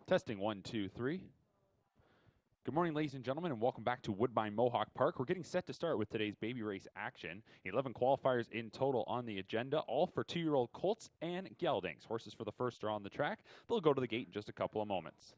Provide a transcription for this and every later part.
Testing 1, 2, 3. Good morning, ladies and gentlemen, and welcome back to Woodbine Mohawk Park. We're getting set to start with today's baby race action. 11 qualifiers in total on the agenda, all for 2-year-old colts and geldings. Horses for the first are on the track. They'll go to the gate in just a couple of moments.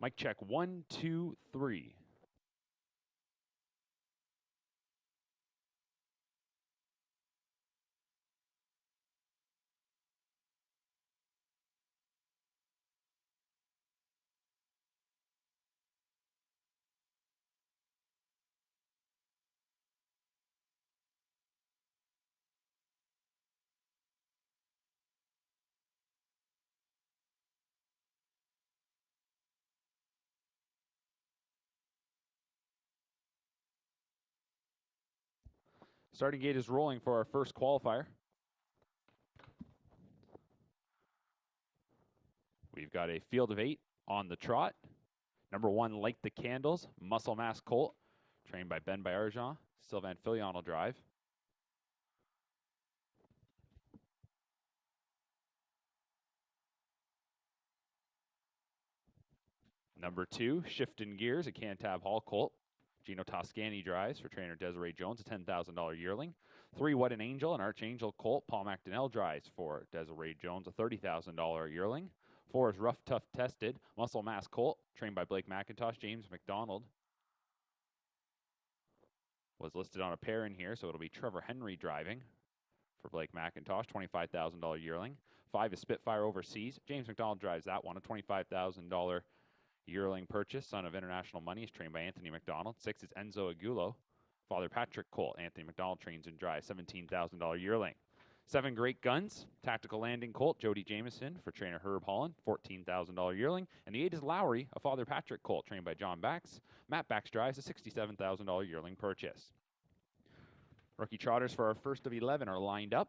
Mic check 1, 2, 3. Starting gate is rolling for our first qualifier. We've got a field of 8 on the trot. Number 1, Light the Candles, Muscle Mass Colt, trained by Ben Bayarjan. Sylvain Filion will drive. Number 2, Shifting Gears, a Cantab Hall colt. Gino Toscani drives for trainer Desiree Jones, a $10,000 yearling. 3, What an Angel, an Archangel colt. Paul McDonnell drives for Desiree Jones, a $30,000 yearling. 4 is Rough Tough Tested, Muscle Mass colt, trained by Blake McIntosh. James McDonald was listed on a pair in here, so it'll be Trevor Henry driving for Blake McIntosh, $25,000 yearling. 5 is Spitfire Overseas. James McDonald drives that one, a $25,000 yearling purchase, son of international money, is trained by Anthony McDonald. 6 is Enzo Agulo, Father Patrick colt. Anthony McDonald trains and drives, $17,000 yearling. 7 Great Guns, Tactical Landing colt, Jody Jameson for trainer Herb Holland, $14,000 yearling. And the 8 is Lowry, a Father Patrick colt, trained by John Bax. Matt Bax drives, a $67,000 yearling purchase. Rookie trotters for our first of 11 are lined up.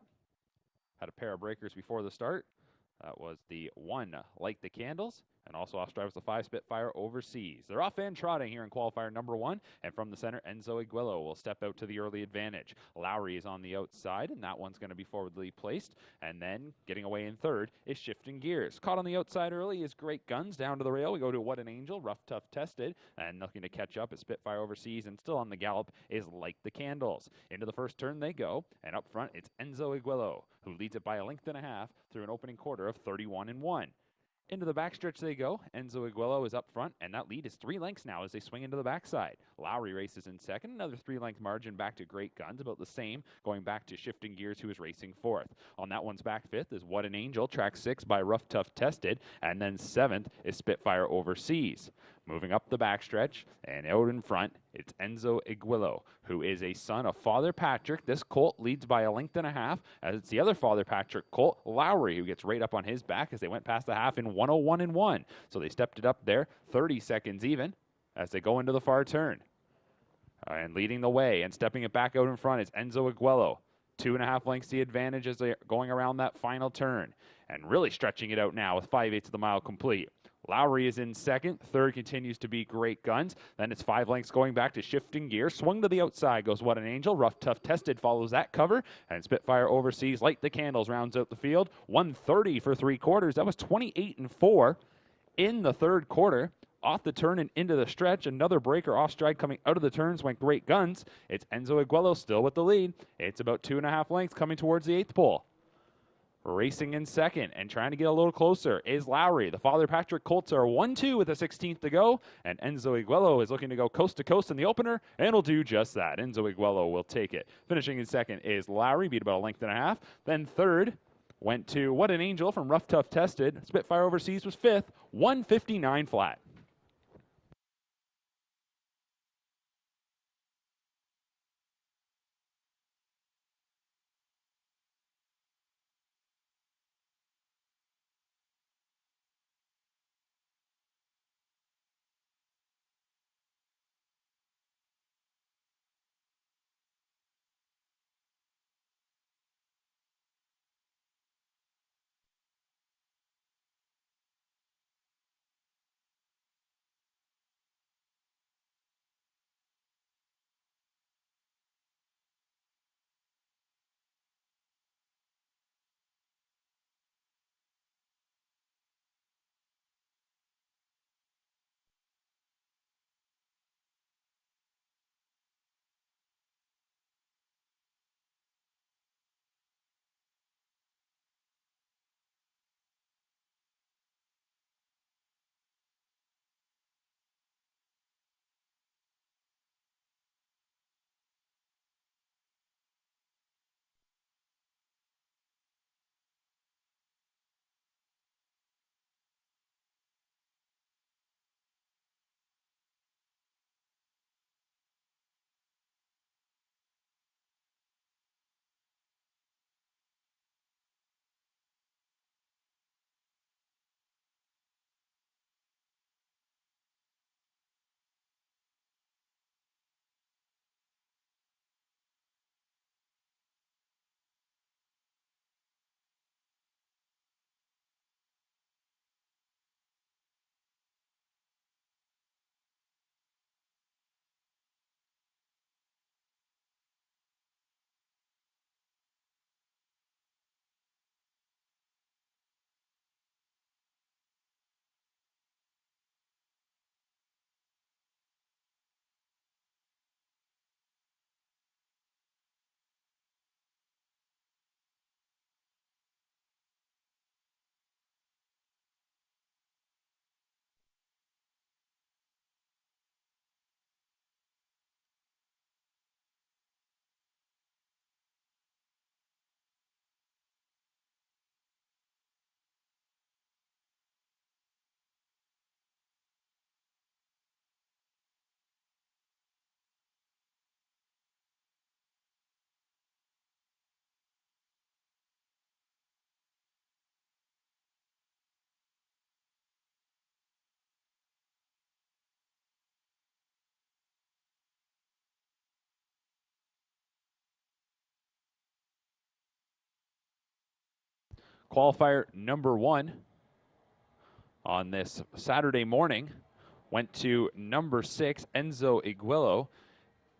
Had a pair of breakers before the start. That was the 1, Light the Candles, and also off stride was the 5, Spitfire Overseas. They're off and trotting here in qualifier number 1, and from the center, Enzo Aguilo will step out to the early advantage. Lowry is on the outside, and that one's going to be forwardly placed, and then getting away in third is Shifting Gears. Caught on the outside early is Great Guns. Down to the rail, we go to What an Angel, Rough Tough Tested, and looking to catch up is Spitfire Overseas, and still on the gallop is Light the Candles. Into the first turn they go, and up front it's Enzo Aguilo, who leads it by a length and a half through an opening quarter of 31-1. Into the backstretch they go. Enzo Aguilo is up front, and that lead is 3 lengths now as they swing into the backside. Lowry races in second, another 3-length margin back to Great Guns, about the same, going back to Shifting Gears, who is racing fourth. On that one's back fifth is What an Angel, track 6 by Rough Tough Tested, and then 7th is Spitfire Overseas. Moving up the backstretch, and out in front, it's Enzo Aguilo, who is a son of Father Patrick. This colt leads by a length and a half, as it's the other Father Patrick colt, Lowry, who gets right up on his back as they went past the half in 101-1. So they stepped it up there, 30 seconds even, as they go into the far turn. And leading the way and stepping it back out in front is Enzo Aguilo. 2.5 lengths the advantage as they're going around that final turn. And really stretching it out now with 5/8 of the mile complete. Lowry is in second. Third continues to be Great Guns. Then it's 5 lengths going back to Shifting Gear. Swung to the outside goes What an Angel. Rough Tough Tested follows that cover. And Spitfire Overseas, Light the Candles, rounds out the field. 130 for 3/4. That was 28-4 in the third quarter. Off the turn and into the stretch. Another breaker off stride coming out of the turns went Great Guns. It's Enzo Aguilo still with the lead. It's about 2.5 lengths coming towards the 8th pole. Racing in second and trying to get a little closer is Lowry. The Father Patrick Colts are 1-2 with a 16th to go, and Enzo Iguelo is looking to go coast to coast in the opener, and will do just that. Enzo Iguelo will take it. Finishing in second is Lowry, beat about a length and a half. Then third went to What an Angel from Rough Tough Tested. Spitfire Overseas was fifth, 159 flat. Qualifier number one on this Saturday morning went to number 6, Enzo Iguelo,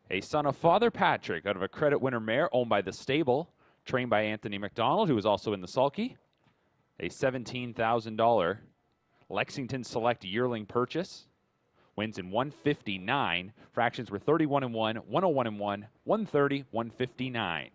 a son of Father Patrick out of a credit winner mare owned by the stable, trained by Anthony McDonald, who was also in the sulky. A $17,000 Lexington Select yearling purchase. Wins in 159. Fractions were 31-1, 101-1, 130, 159.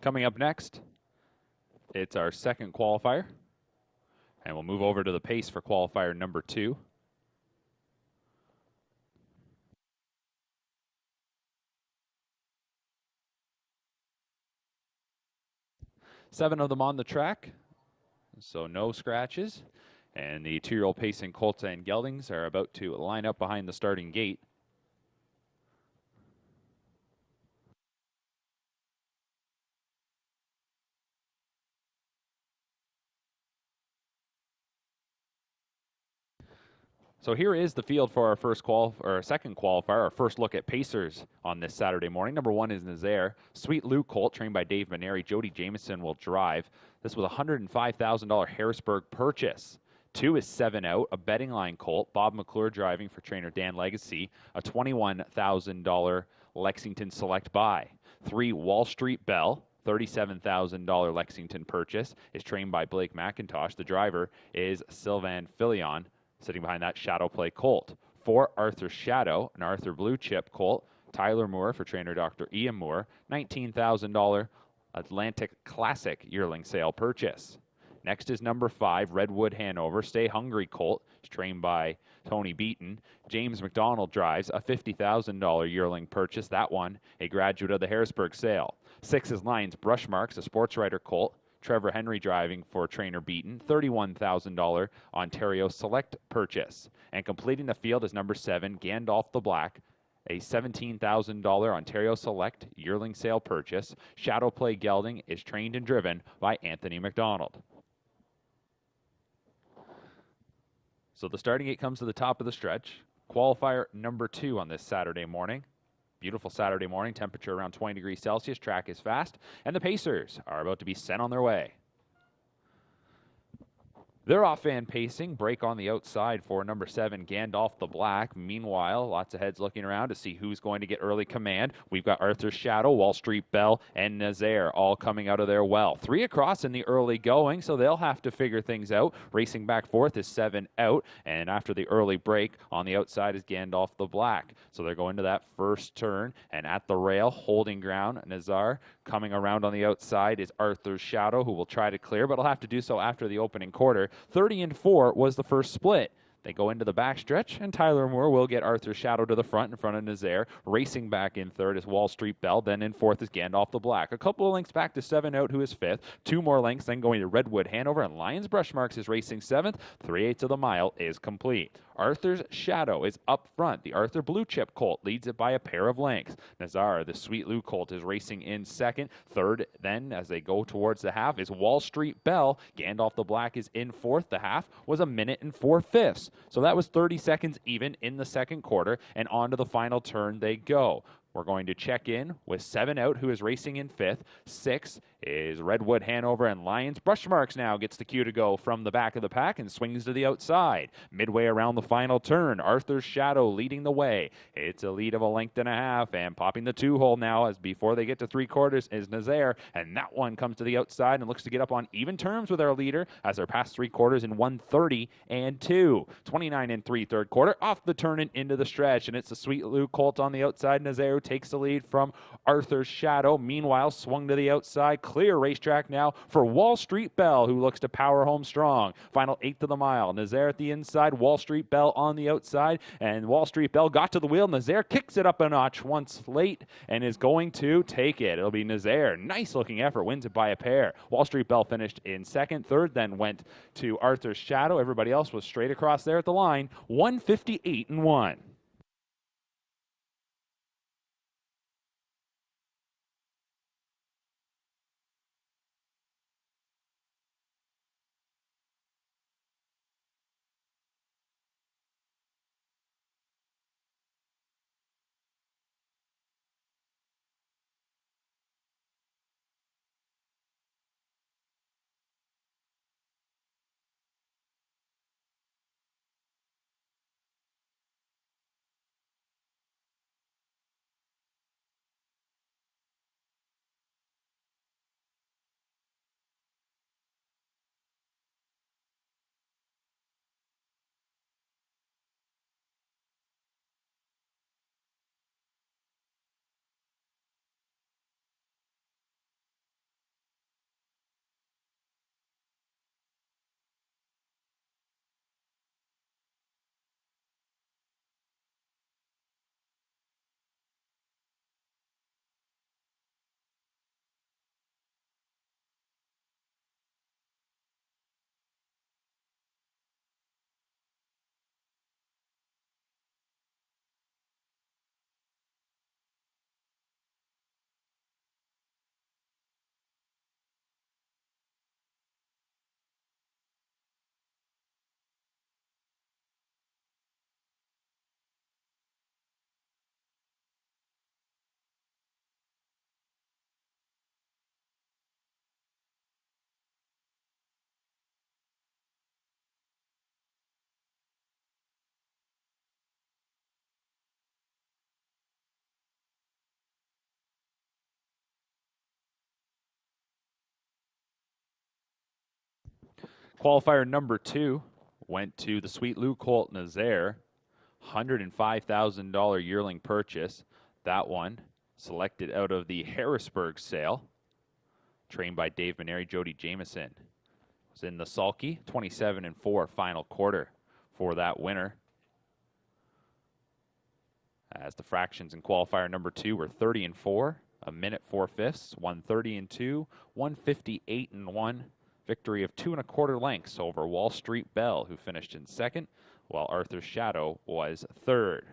Coming up next, it's our second qualifier, and we'll move over to the pace for qualifier number 2. Seven of them on the track, so no scratches. And the 2-year-old pacing colts and geldings are about to line up behind the starting gate. So here is the field for our second qualifier, our first look at pacers on this Saturday morning. Number 1 is Nazaire. Sweet Lou colt, trained by Dave Maneri. Jody Jameson will drive. This was a $105,000 Harrisburg purchase. 2 is 7 Out, a betting line colt. Bob McClure driving for trainer Dan Legacy. A $21,000 Lexington Select buy. 3 Wall Street Bell. $37,000 Lexington purchase, is trained by Blake McIntosh. The driver is Sylvain Filion, sitting behind that Shadow Play colt. 4 Arthur Shadow, an Arthur Blue Chip colt. Tyler Moore for trainer Dr. Ian Moore. $19,000 Atlantic Classic yearling sale purchase. Next is number 5, Redwood Hanover. Stay Hungry colt. It's trained by Tony Beaton. James McDonald drives a $50,000 yearling purchase. That one, a graduate of the Harrisburg sale. 6 is Lions Brush Marks, a sports rider colt. Trevor Henry driving for trainer Beaton. $31,000 Ontario Select purchase. And completing the field is number 7, Gandalf the Black, a $17,000 Ontario Select yearling sale purchase. Shadow Play gelding is trained and driven by Anthony McDonald. So the starting gate comes to the top of the stretch. Qualifier number 2 on this Saturday morning. Beautiful Saturday morning, temperature around 20 degrees Celsius, track is fast, and the pacers are about to be sent on their way. They're off and pacing. Break on the outside for number 7, Gandalf the Black. Meanwhile, lots of heads looking around to see who's going to get early command. We've got Arthur Shadow, Wall Street Bell, and Nazaire all coming out of there well. 3 across in the early going, so they'll have to figure things out. Racing back fourth is 7 Out, and after the early break, on the outside is Gandalf the Black. So they're going to that first turn, and at the rail, holding ground, Nazaire. Coming around on the outside is Arthur's Shadow, who will try to clear, but will have to do so after the opening quarter. 30-4 was the first split. They go into the backstretch, and Tyler Moore will get Arthur Shadow to the front in front of Nazaire. Racing back in third is Wall Street Bell. Then in fourth is Gandalf the Black. A couple of lengths back to 7 Out, who is fifth. 2 more lengths then going to Redwood Hanover, and Lions Brush Marks is racing seventh. 3/8 of the mile is complete. Arthur's Shadow is up front. The Arthur Blue Chip colt leads it by a pair of lengths. Nazaire, the Sweet Lou colt, is racing in second. Third, then, as they go towards the half, is Wall Street Bell. Gandalf the Black is in fourth. The half was 1 minute and 4/5. So that was 30 seconds even in the second quarter, and on to the final turn they go. We're going to check in with 7 Out, who is racing in fifth. 6 is Redwood Hanover, and Lions Brush Marks now gets the cue to go from the back of the pack and swings to the outside. Midway around the final turn, Arthur's Shadow leading the way. It's a lead of 1.5 lengths, and popping the 2-hole now as before they get to 3/4 is Nazaire, and that one comes to the outside and looks to get up on even terms with our leader as they're past 3/4 in 1:30-2. 29-3 third quarter, off the turn and into the stretch, and it's the Sweet Lou colt on the outside. Nazaire takes the lead from Arthur's Shadow. Meanwhile, swung to the outside. Clear racetrack now for Wall Street Bell, who looks to power home strong. Final 1/8 of the mile. Nazaire at the inside, Wall Street Bell on the outside, and Wall Street Bell got to the wheel. Nazaire kicks it up a notch once late and is going to take it. It'll be Nazaire. Nice looking effort, wins it by a pair. Wall Street Bell finished in second. Third then went to Arthur's Shadow. Everybody else was straight across there at the line. 158-1. Qualifier number 2 went to the Sweet Lou Colt Nazaire, $105,000 yearling purchase. That one selected out of the Harrisburg sale, trained by Dave Maneri. Jody Jameson was in the sulky, 27-4 final quarter for that winner. As the fractions in qualifier number 2 were 30-4, a minute 4/5, 130-2, 158-1. Victory of 2 1/4 lengths over Wall Street Bell, who finished in second, while Arthur's Shadow was third.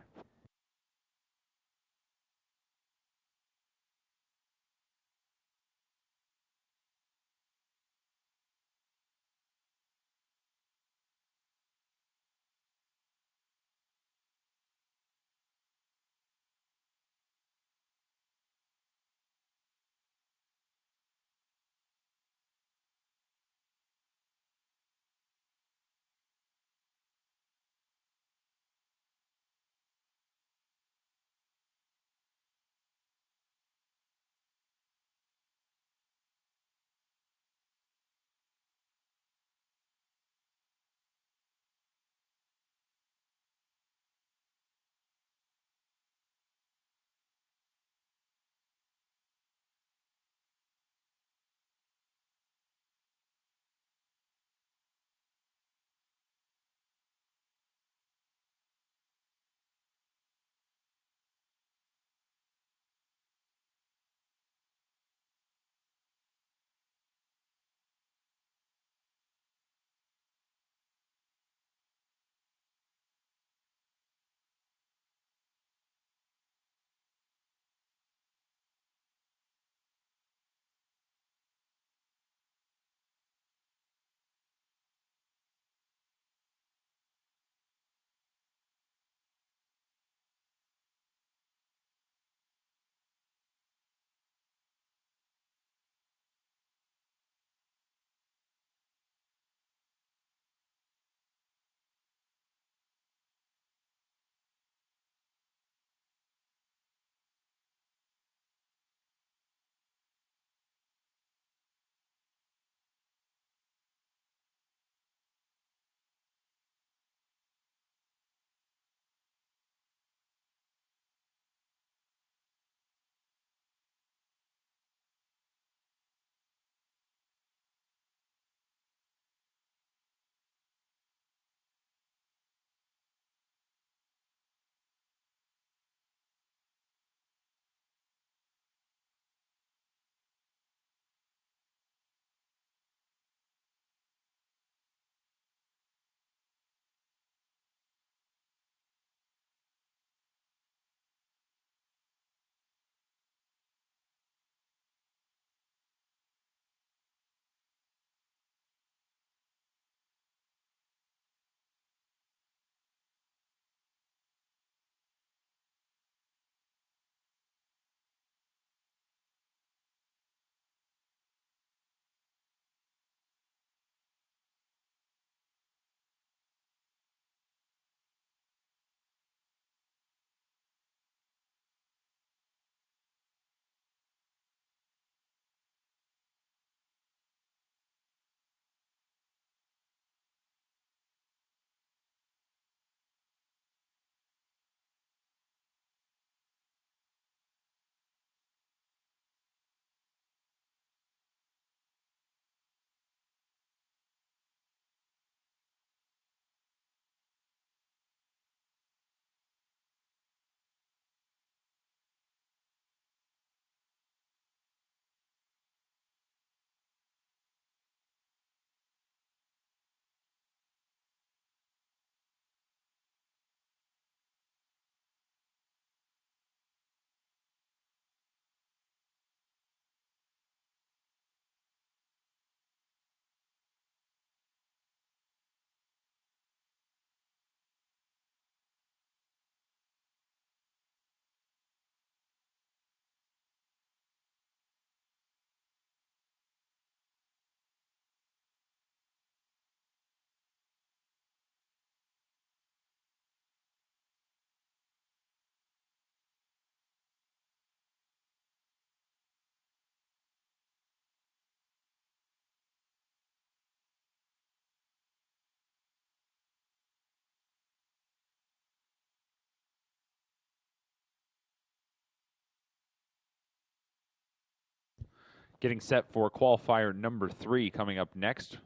Getting set for qualifier number 3 coming up next.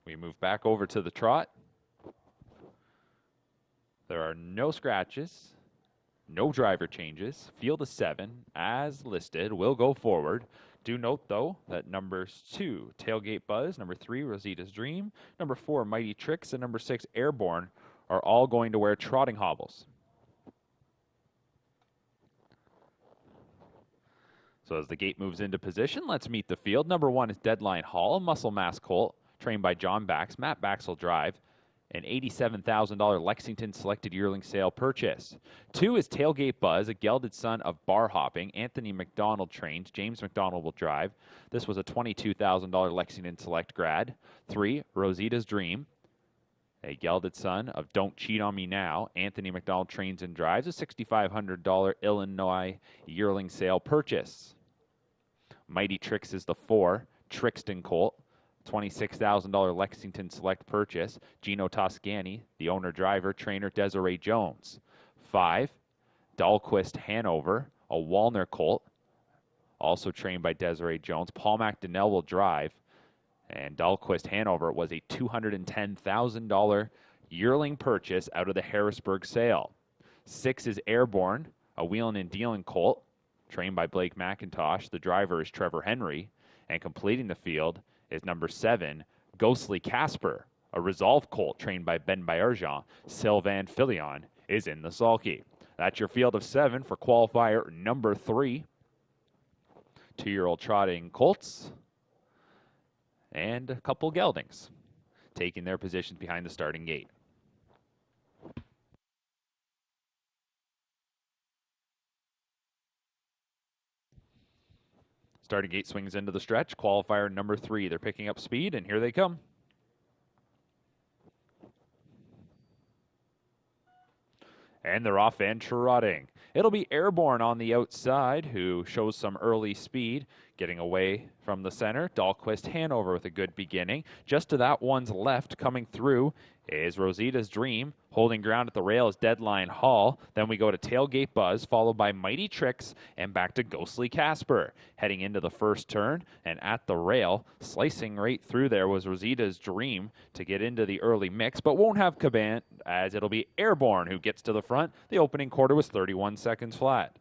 We move back over to the trot. There are no scratches, no driver changes. Field of 7, as listed, will go forward. Do note, though, that numbers 2, Tailgate Buzz, number 3, Rosita's Dream, number 4, Mighty Tricks, and number 6, Airborne, are all going to wear trotting hobbles. So as the gate moves into position, let's meet the field. Number 1 is Deadline Hall, Muscle Mass Colt, trained by John Bax. Matt Bax will drive. An $87,000 Lexington selected yearling sale purchase. 2 is Tailgate Buzz, a gelded son of bar hopping. Anthony McDonald trains. James McDonald will drive. This was a $22,000 Lexington select grad. 3, Rosita's Dream, a gelded son of Don't Cheat on Me Now. Anthony McDonald trains and drives. A $6,500 Illinois yearling sale purchase. Mighty Tricks is the 4, Trixton Colt, $26,000 Lexington select purchase. Gino Toscani, the owner, driver, trainer Desiree Jones. 5, Dahlquist Hanover, a Walner Colt, also trained by Desiree Jones. Paul McDonnell will drive. And Dahlquist Hanover was a $210,000 yearling purchase out of the Harrisburg sale. 6 is Airborne, a wheeling and dealing colt, trained by Blake McIntosh. The driver is Trevor Henry. And completing the field is number 7, Ghostly Casper, a resolve colt trained by Ben Bayerjean. Sylvain Filion is in the sulky. That's your field of 7 for qualifier number 3. 2-year-old trotting colts and a couple geldings taking their positions behind the starting gate. Starting gate swings into the stretch. Qualifier number 3. They're picking up speed, and here they come. And they're off and trotting. It'll be Airborne on the outside, who shows some early speed, getting away from the center. Dahlquist Hanover with a good beginning. Just to that one's left, coming through, is Rosita's Dream. Holding ground at the rail is Deadline Hall. Then we go to Tailgate Buzz, followed by Mighty Tricks, and back to Ghostly Casper. Heading into the first turn, and at the rail, slicing right through there was Rosita's Dream to get into the early mix, but won't have Caban, as it'll be Airborne who gets to the front. The opening quarter was 31 seconds flat.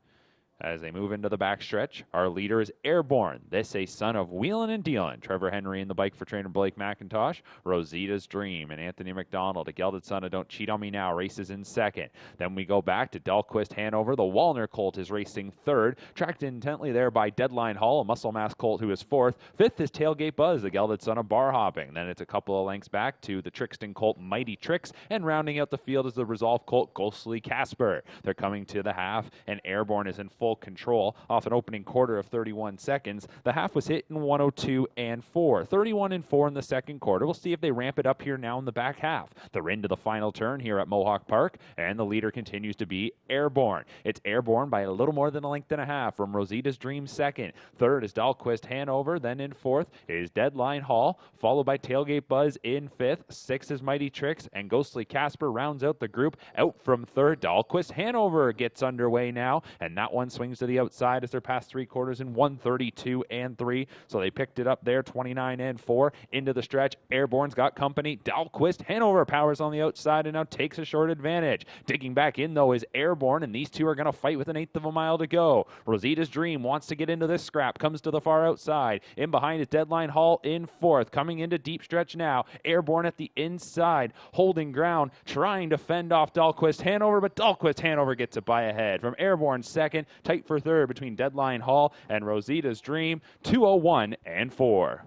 As they move into the backstretch, our leader is Airborne. This a son of Wheelin' and Dealin'. Trevor Henry in the bike for trainer Blake McIntosh. Rosita's Dream and Anthony McDonald, a gelded son of Don't Cheat on Me Now, races in second. Then we go back to Dahlquist Hanover. The Walner Colt is racing third. Tracked intently there by Deadline Hall, a Muscle Mass Colt who is fourth. Fifth is Tailgate Buzz, the gelded son of Bar Hopping. Then it's a couple of lengths back to the Trixton Colt Mighty Tricks. And rounding out the field is the Resolve Colt Ghostly Casper. They're coming to the half, and Airborne is in full control off an opening quarter of 31 seconds. The half was hit in 102 and 4. 31 and 4 in the second quarter. We'll see if they ramp it up here now in the back half. They're into the final turn here at Mohawk Park, and the leader continues to be Airborne. It's Airborne by a little more than a length and a half from Rosita's Dream second. Third is Dahlquist Hanover. Then in fourth is Deadline Hall, followed by Tailgate Buzz in fifth. Sixth is Mighty Tricks, and Ghostly Casper rounds out the group. Out from third, Dahlquist Hanover gets underway now, and that one swings to the outside as they're past three quarters in 132 and 3. So they picked it up there, 29 and 4. Into the stretch, Airborne's got company. Dahlquist Hanover powers on the outside and now takes a short advantage. Digging back in, though, is Airborne, and these two are going to fight with an eighth of a mile to go. Rosita's Dream wants to get into this scrap, comes to the far outside. In behind is Deadline Hall in fourth. Coming into deep stretch now. Airborne at the inside, holding ground, trying to fend off Dahlquist Hanover, but Dahlquist Hanover gets it by a head. From Airborne second, tight for third between Deadline Hall and Rosita's Dream, 2:01 and 4.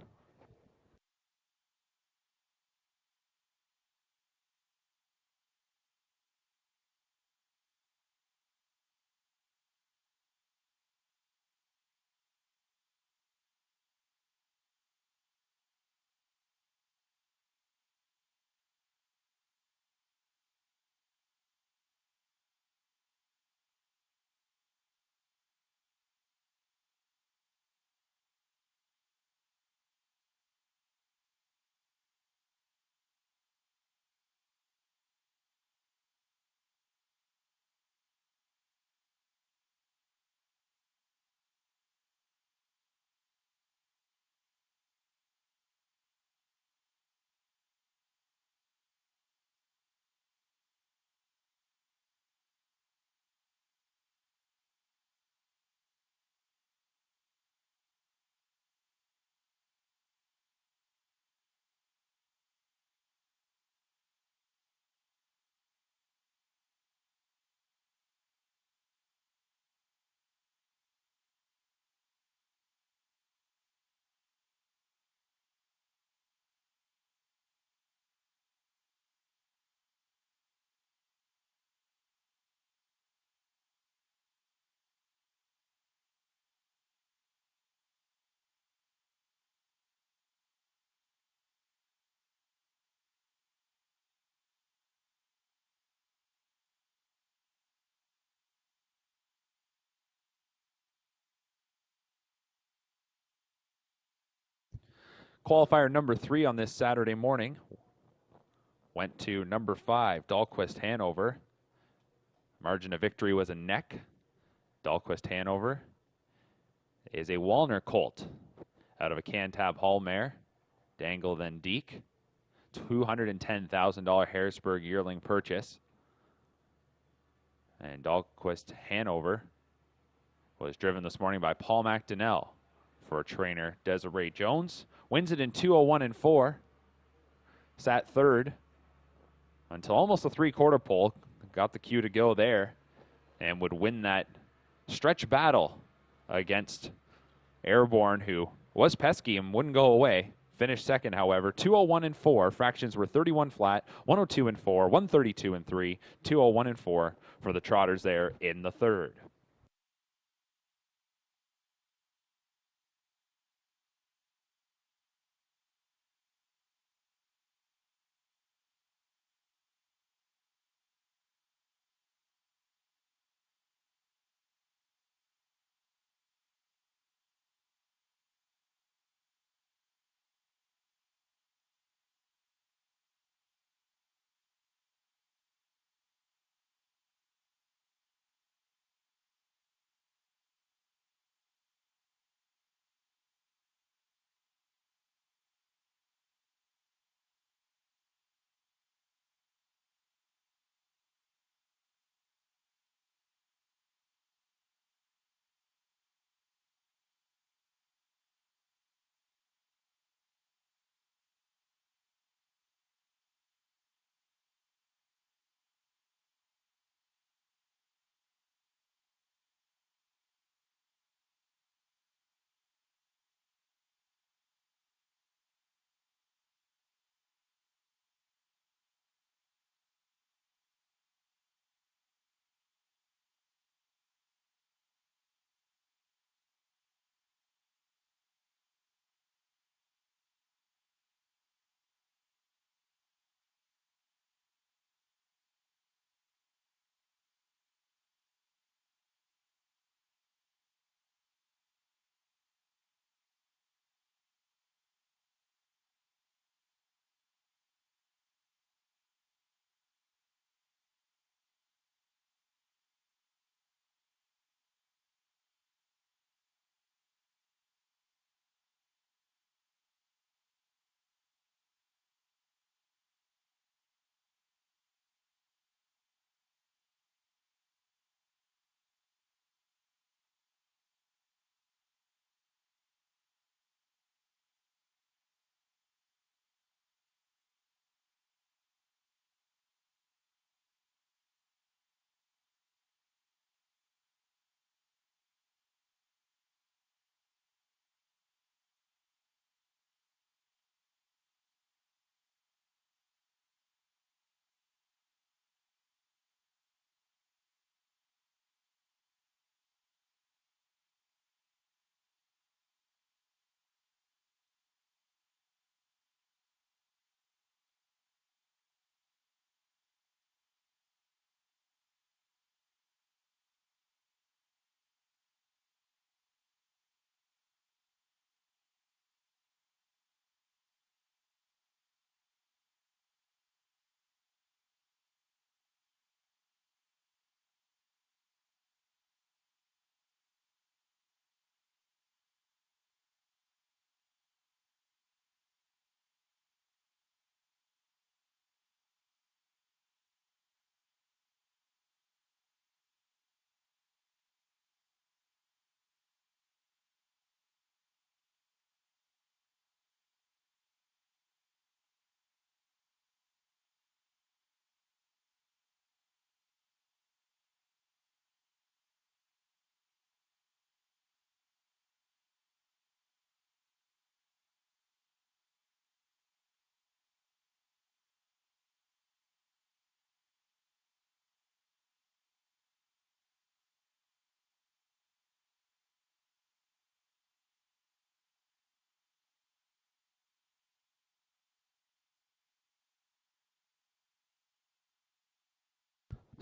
Qualifier number 3 on this Saturday morning went to number 5, Dahlquist Hanover. Margin of victory was a neck. Dahlquist Hanover is a Walner colt out of a Cantab Hall mare. Dangle then Deek. $210,000 Harrisburg yearling purchase. And Dahlquist Hanover was driven this morning by Paul McDonnell for trainer Desiree Jones. Wins it in 2:01 and 4. Sat third until almost the three-quarter pole. Got the cue to go there and would win that stretch battle against Airborne, who was pesky and wouldn't go away. Finished second, however. 2:01 and 4. Fractions were 31 flat, 102 and 4, 132 and 3, 2:01 and 4 for the Trotters there in the third.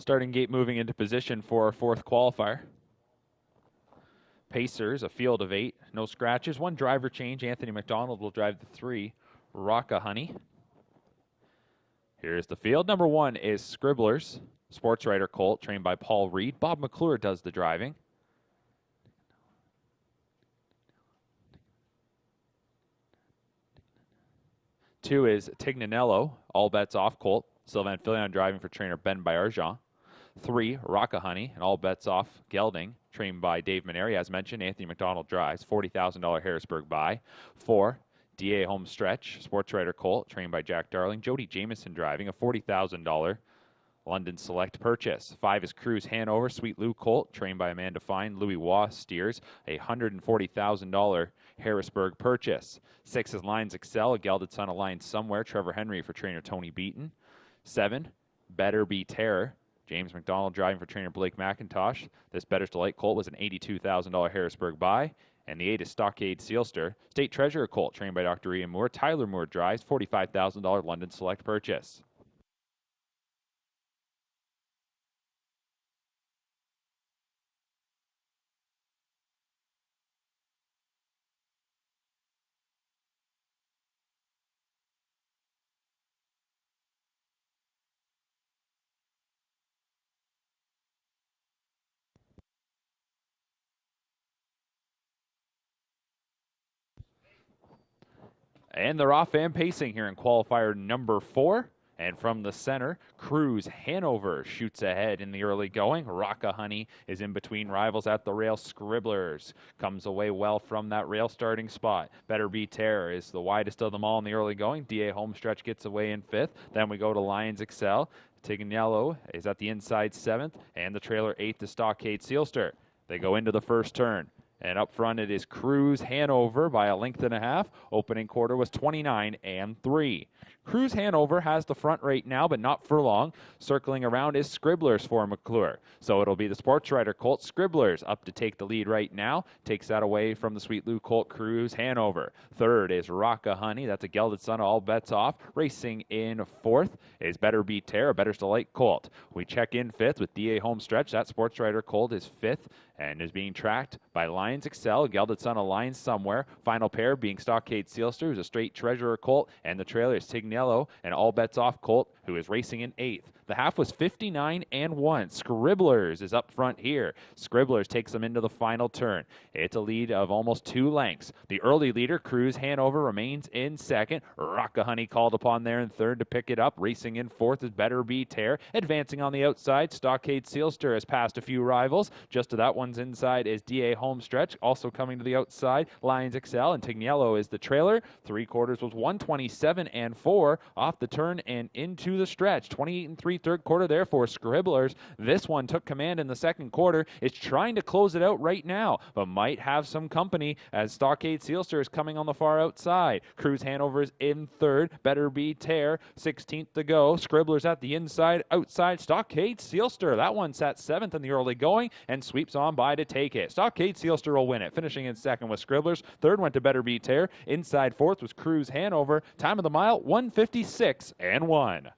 Starting gate moving into position for our fourth qualifier. Pacers, a field of 8, no scratches. 1 driver change. Anthony McDonald will drive the 3. Rockahoney. Here's the field. Number 1 is Scribblers, sports writer colt, trained by Paul Reed. Bob McClure does the driving. 2 is Tignanello, all bets off colt. Sylvain Filion driving for trainer Ben Bayarjan. 3, Rockahoney, and all bets off gelding, trained by Dave Maneri. As mentioned, Anthony McDonald drives, $40,000 Harrisburg buy. 4, DA Homestretch, sports writer colt, trained by Jack Darling. Jody Jameson driving, a $40,000 London Select purchase. 5 is Cruise Hanover, Sweet Lou colt, trained by Amanda Fine. Louis Waugh steers, a $140,000 Harrisburg purchase. 6 is Lions Excel, a gelded son of Lions Somewhere, Trevor Henry for trainer Tony Beaton. 7, Better Be Terror, James McDonald driving for trainer Blake McIntosh. This Better's Delight colt was an $82,000 Harrisburg buy. And the 8 is Stockade Sealster, State Treasurer colt, trained by Dr. Ian Moore. Tyler Moore drives, $45,000 London Select purchase. And they're off and pacing here in qualifier number 4. And from the center, Cruise Hanover shoots ahead in the early going. Rockahoney is in between rivals at the rail. Scribblers comes away well from that rail starting spot. Better Be Terror is the widest of them all in the early going. DA Homestretch gets away in 5th. Then we go to Lions Excel. Tignello is at the inside 7th. And the trailer 8th to Stockade Sealster. They go into the first turn. And up front, it is Cruise Hanover by a length and a half. Opening quarter was 29-3. Cruise Hanover has the front right now, but not for long. Circling around is Scribblers for McClure. So it'll be the sports writer colt Scribblers up to take the lead right now. Takes that away from the Sweet Lou colt Cruise Hanover. 3rd is Rockahoney. That's a gelded son, all bets off. Racing in 4th is Better Be Terror, Better's Delight colt. We check in 5th with DA Homestretch. That sports writer colt is 5th and is being tracked by Lions Excel, gelded son of Lions Somewhere. Final pair being Stockade Sealster, who's a straight treasurer colt, and the trailer is Tignello, an all bets off colt, who is racing in 8th. The half was 59-1. Scribblers is up front here. Scribblers takes them into the final turn. It's a lead of almost 2 lengths. The early leader, Cruise Hanover, remains in 2nd. Rockahoney called upon there in 3rd to pick it up. Racing in 4th is Better Be Terror. Advancing on the outside, Stockade Sealster has passed a few rivals. Just to that one's inside is DA Homestretch. Also coming to the outside, Lions Excel, and Tignello is the trailer. 3 quarters was 127-4 off the turn and into the stretch. 28-3 third quarter there for Scribblers. This one took command in the second quarter. Is trying to close it out right now, but might have some company as Stockade Sealster is coming on the far outside. Cruise Hanover is in 3rd. Better Be Tear, 16th to go. Scribblers at the inside, outside. Stockade Sealster, that one sat 7th in the early going and sweeps on by to take it. Stockade Sealster will win it, finishing in 2nd with Scribblers. 3rd went to Better Be Tear. Inside 4th was Cruise Hanover. Time of the mile, 1:56-1.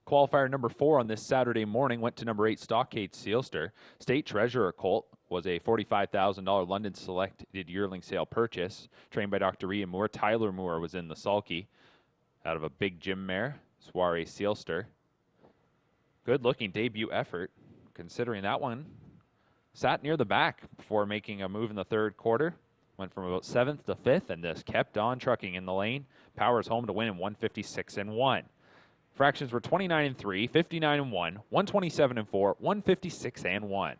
Qualifier number 4 on this Saturday morning went to number 8, Stockade Sealster. State Treasurer Colt was a $45,000 London selected yearling sale purchase. Trained by Dr. Ian Moore. Tyler Moore was in the sulky. Out of a big gym mare, Soiree Sealster. Good looking debut effort, considering that one sat near the back before making a move in the third quarter. Went from about 7th to 5th and just kept on trucking in the lane. Powers home to win in 156-1. Fractions were 29-3, 59-1, 127-4, 156-1.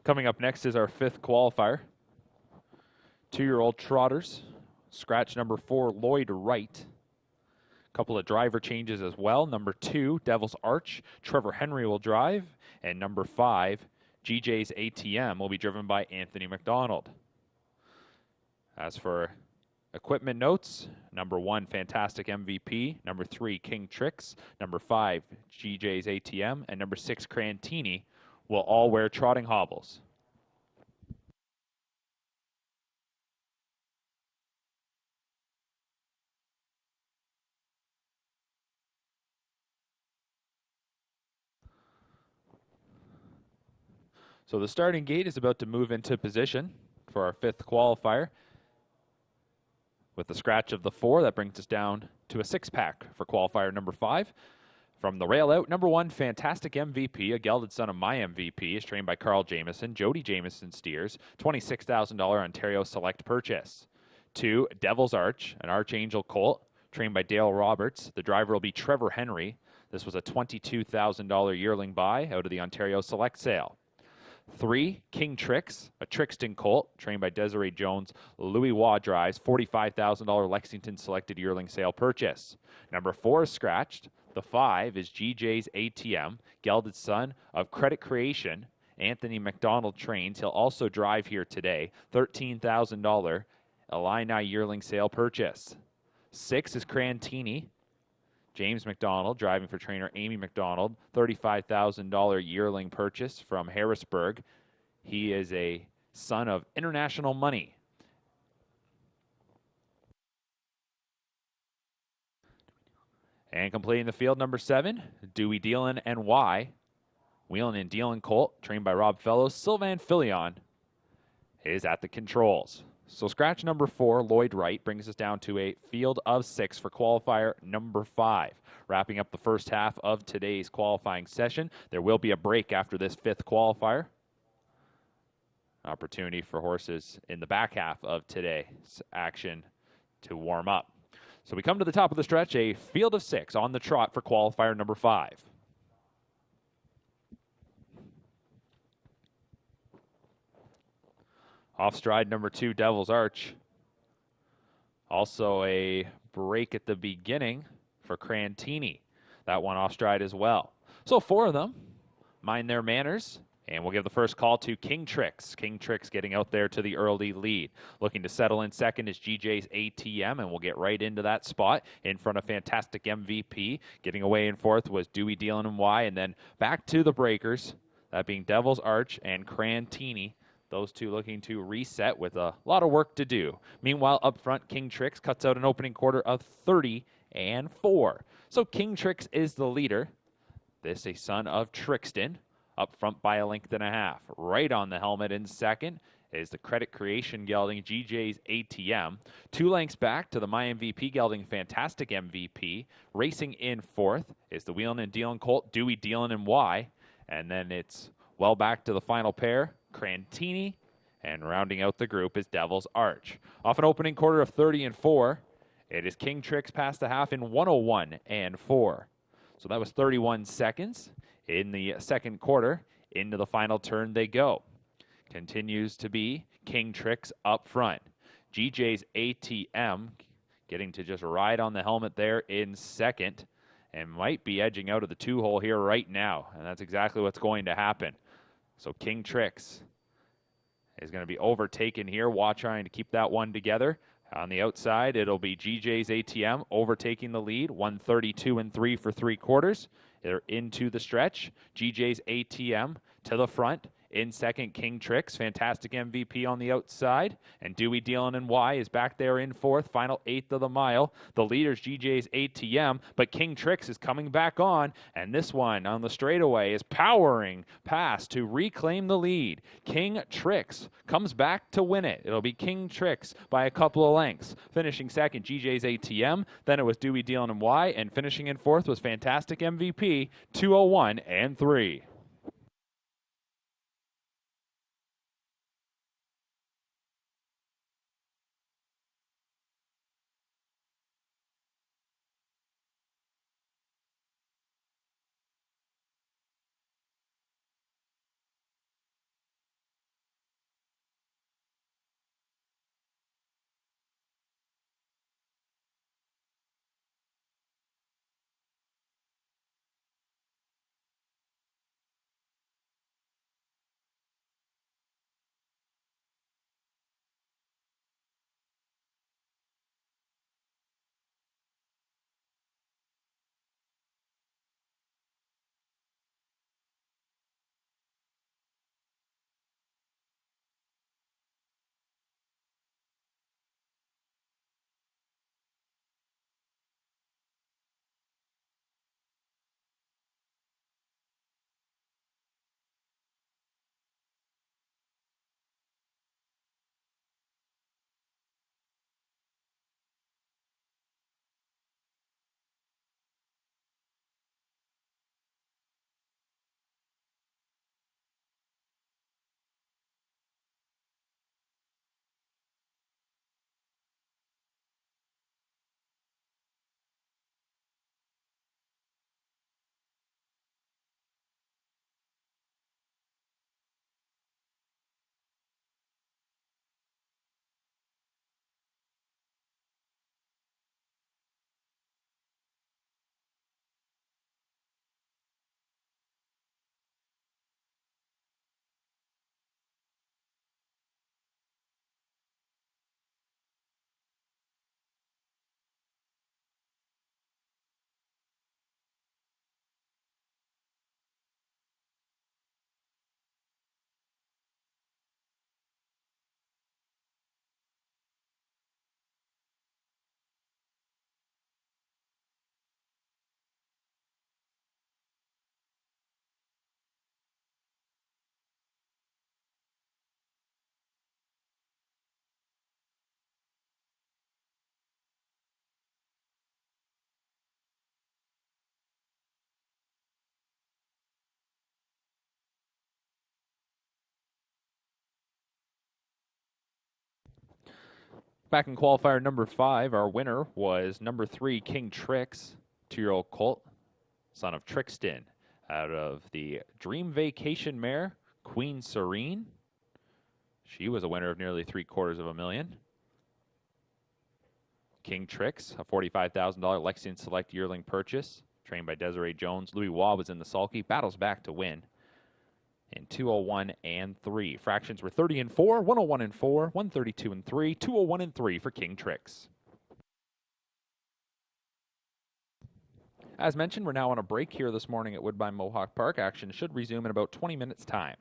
Coming up next is our 5th qualifier. 2-year-old Trotters. Scratch number 4, Lloyd Wright. Couple of driver changes as well. Number 2, Devil's Arch. Trevor Henry will drive. And number 5, GJ's ATM will be driven by Anthony McDonald. As for equipment notes, number 1, Fantastic MVP. Number 3, King Tricks. Number 5, GJ's ATM. And number 6, Crantini will all wear trotting hobbles. So the starting gate is about to move into position for our 5th qualifier. With the scratch of the 4, that brings us down to a 6-pack for qualifier number 5. From the rail out, number 1, Fantastic MVP, a gelded son of my MVP, is trained by Carl Jamieson. Jody Jamieson steers, $26,000 Ontario Select purchase. 2, Devil's Arch, an Archangel colt, trained by Dale Roberts. The driver will be Trevor Henry. This was a $22,000 yearling buy out of the Ontario Select sale. 3, King Tricks, a Trixton colt, trained by Desiree Jones. Louis Waugh drives, $45,000 Lexington selected yearling sale purchase. Number 4 is scratched. The 5 is GJ's ATM, gelded son of Credit Creation. Anthony McDonald trains. He'll also drive here today. $13,000 Illini yearling sale purchase. 6 is Crantini. James McDonald, driving for trainer Amy McDonald, $35,000 yearling purchase from Harrisburg. He is a son of International Money. And completing the field, number 7, Dewey Dealin and Y. Wheeling and Dealin colt, trained by Rob Fellows. Sylvan Filion is at the controls. So scratch number 4, Lloyd Wright, brings us down to a field of 6 for qualifier number 5. Wrapping up the first half of today's qualifying session. There will be a break after this 5th qualifier. Opportunity for horses in the back half of today's action to warm up. So we come to the top of the stretch, a field of 6 on the trot for qualifier number 5. Off stride number 2, Devil's Arch. Also a break at the beginning for Crantini. That one off stride as well. So 4 of them mind their manners. And we'll give the first call to King Tricks. King Tricks getting out there to the early lead. Looking to settle in second is GJ's ATM, and we'll get right into that spot in front of Fantastic MVP. Getting away in fourth was Dewey Dealin and Y, and then back to the breakers, that being Devil's Arch and Crantini. Those two looking to reset with a lot of work to do. Meanwhile, up front, King Tricks cuts out an opening quarter of 30-4. So King Tricks is the leader. This a son of Trixton. Up front by a length and a half. Right on the helmet in second is the Credit Creation gelding GJ's ATM. 2 lengths back to the My MVP gelding Fantastic MVP. Racing in fourth is the Wheelin' and Dealin' colt Dewey Dealin' and Y. And then it's well back to the final pair, Crantini. And rounding out the group is Devil's Arch. Off an opening quarter of 30-4, it is King Tricks past the half in 101-4. So that was 31 seconds. In the second quarter, into the final turn they go. Continues to be King Tricks up front. GJ's ATM getting to just ride on the helmet there in second and might be edging out of the 2-hole here right now. And that's exactly what's going to happen. So King Tricks is going to be overtaken here. Waugh trying to keep that one together. On the outside, it'll be GJ's ATM overtaking the lead. 132-3 for 3 quarters. They're into the stretch. GJ's ATM to the front. In second, King Tricks. Fantastic MVP on the outside. And Dewey Dealin and Y is back there in fourth. Final 1/8 of the mile. The leader's GJ's ATM, but King Tricks is coming back on. And this one on the straightaway is powering past to reclaim the lead. King Tricks comes back to win it. It'll be King Tricks by a couple of lengths. Finishing second, GJ's ATM. Then it was Dewey Dealin and Y. And finishing in fourth was Fantastic MVP, 201-3. Back in qualifier number 5, our winner was number 3, King Trix, 2-year-old colt, son of Trixton, out of the Dream Vacation mare, Queen Serene. She was a winner of nearly $750,000. King Trix, a $45,000 Lexington Select yearling purchase, trained by Desiree Jones. Louis Waugh was in the sulky, battles back to win in 201 and 3. Fractions were 30 and 4, 101 and 4, 132 and 3, 201 and 3 for King Trix. As mentioned, we're now on a break here this morning at Woodbine Mohawk Park. Action should resume in about 20 minutes' time.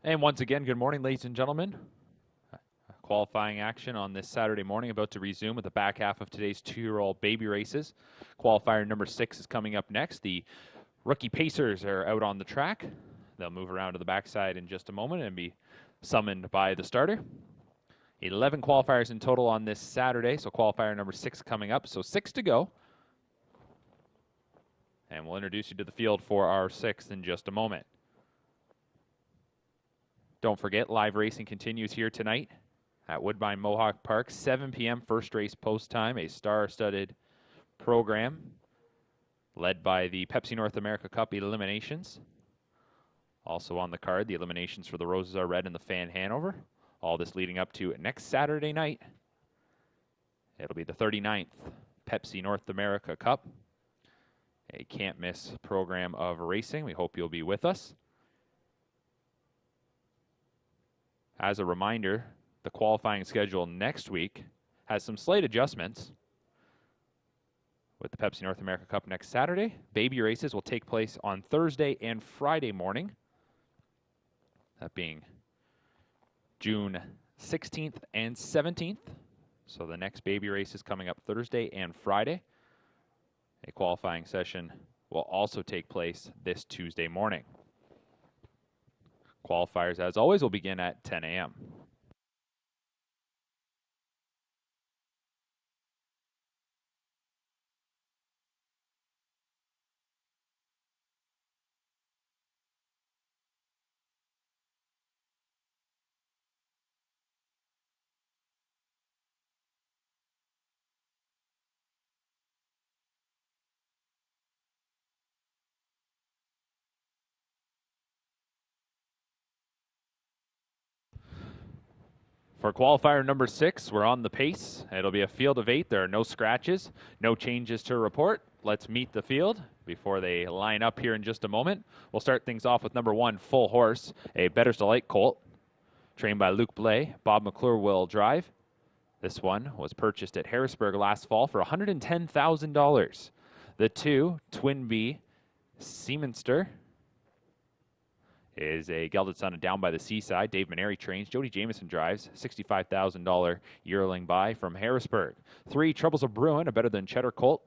And once again, good morning, ladies and gentlemen. Qualifying action on this Saturday morning, about to resume with the back half of today's 2-year-old baby races. Qualifier number 6 is coming up next. The rookie pacers are out on the track. They'll move around to the backside in just a moment and be summoned by the starter. 11 qualifiers in total on this Saturday, so qualifier number 6 coming up, so 6 to go. And we'll introduce you to the field for our 6th in just a moment. Don't forget, live racing continues here tonight at Woodbine Mohawk Park, 7 p.m. first race post time, a star-studded program led by the Pepsi North America Cup eliminations. Also on the card, the eliminations for the Roses Are Red and the Fan Hanover. All this leading up to next Saturday night. It'll be the 39th Pepsi North America Cup. A can't-miss program of racing. We hope you'll be with us. As a reminder, the qualifying schedule next week has some slight adjustments. With the Pepsi North America Cup next Saturday, baby races will take place on Thursday and Friday morning. That being June 16th and 17th. So the next baby race is coming up Thursday and Friday. A qualifying session will also take place this Tuesday morning. Qualifiers, as always, will begin at 10 a.m. For qualifier number 6, we're on the pace. It'll be a field of 8. There are no scratches, no changes to report. Let's meet the field before they line up here in just a moment. We'll start things off with number 1, Full Horse, a Better's Delight colt, trained by Luke Blais. Bob McClure will drive. This one was purchased at Harrisburg last fall for $110,000. The 2, Twin B, Seaminster, is a gelded son of Down by the Seaside. Dave Maneri trains. Jody Jameson drives. $65,000 yearling buy from Harrisburg. 3, Troubles of Bruin, a better than Cheddar colt.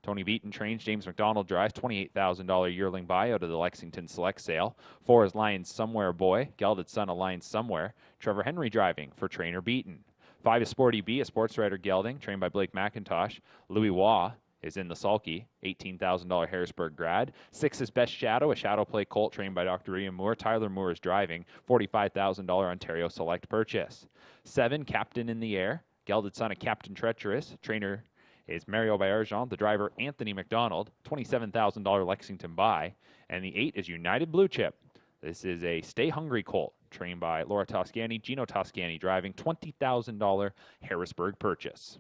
Tony Beaton trains. James McDonald drives. $28,000 yearling buy out of the Lexington Select Sale. 4 is Lion Somewhere Boy, gelded son of Lion Somewhere. Trevor Henry driving for trainer Beaton. 5 is Sporty B, a sports rider gelding, trained by Blake McIntosh. Louis Waugh is in the sulky, $18,000 Harrisburg grad. 6 is Best Shadow, a shadow play colt trained by Dr. Ian Moore. Tyler Moore is driving, $45,000 Ontario Select purchase. 7, Captain in the Air, gelded son of Captain Treacherous. Trainer is Mario Bayerjean, the driver Anthony McDonald, $27,000 Lexington buy. And the 8 is United Blue Chip. This is a Stay Hungry colt, trained by Laura Toscani. Gino Toscani driving, $20,000 Harrisburg purchase.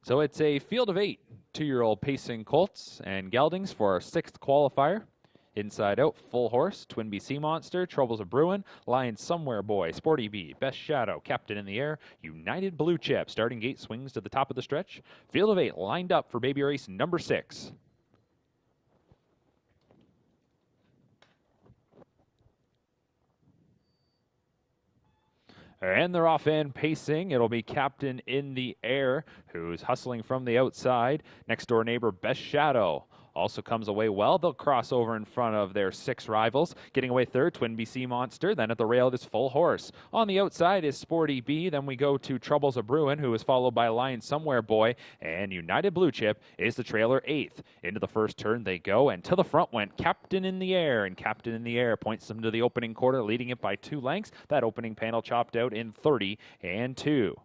So it's a field of 8 2-year-old pacing colts and geldings for our 6th qualifier. Inside out, Full Horse, Twin B Sea Monster, Troubles of Bruin, Lion Somewhere Boy, Sporty B, Best Shadow, Captain in the Air, United Blue Chip. Starting gate swings to the top of the stretch. Field of 8 lined up for baby race number 6. And they're off and pacing. It'll be Captain in the Air, who's hustling from the outside. Next door neighbor, Best Shadow, also comes away well. They'll cross over in front of their 6 rivals. Getting away third, Twin BC Monster. Then at the rail, it is Full Horse. On the outside is Sporty B. Then we go to Troubles of Bruin, who is followed by Lion Somewhere Boy. And United Blue Chip is the trailer 8th. Into the first turn they go, and to the front went Captain in the Air. And Captain in the Air points them to the opening quarter, leading it by 2 lengths. That opening panel chopped out in 30 and 2.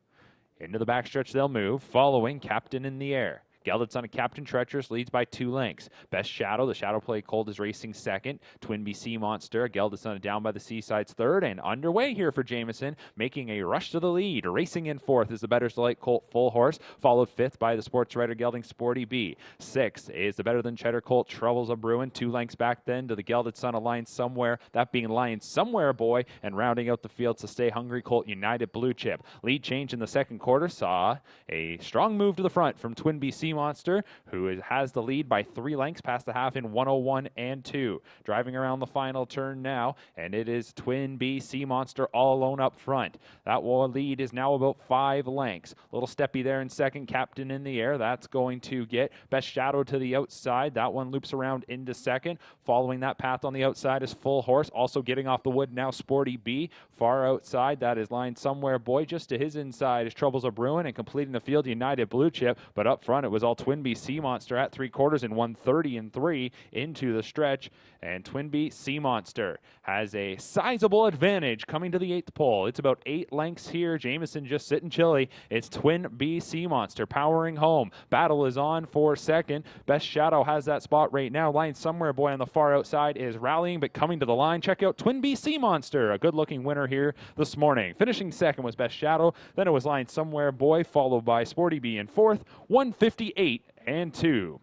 Into the backstretch they'll move, following Captain in the Air. Gelded Son of Captain Treacherous leads by 2 lengths. Best Shadow, the Shadow Play Colt, is racing second. Twin BC Monster, Gelded Son of Down by the Seaside's third, and underway here for Jameson, making a rush to the lead. Racing in fourth is the Better Delight Colt Full Horse, followed fifth by the Sports Writer Gelding Sporty B. Sixth is the Better Than Cheddar Colt Troubles a Brewin', 2 lengths back then to the Gelded Son of Lion Somewhere, that being Lion Somewhere Boy, and rounding out the field to Stay Hungry Colt United Blue Chip. Lead change in the second quarter saw a strong move to the front from Twin BC Monster, who has the lead by 3 lengths past the half in 101 and 2. Driving around the final turn now, and it is Twin BC Monster all alone up front. That lead is now about 5 lengths. Little steppy there in second, Captain in the air. That's going to get Best Shadow to the outside. That one loops around into second. Following that path on the outside is Full Horse. Also getting off the wood now, Sporty B. Far outside, that is Line Somewhere Boy. Just to his inside is Troubles a Brewin', and completing the field, United Blue Chip. But up front, it was all Twin BC Monster at 3/4 in 130 and 3 into the stretch. And Twin BC Monster has a sizable advantage coming to the 8th pole. It's about 8 lengths here. Jameson just sitting chilly. It's Twin BC Monster powering home. Battle is on for second. Best Shadow has that spot right now. Line Somewhere Boy on the far outside is rallying, but coming to the line. Check out Twin BC Monster, a good-looking winner here this morning. Finishing second was Best Shadow. Then it was Line Somewhere Boy, followed by Sporty B in fourth, 158 and 2.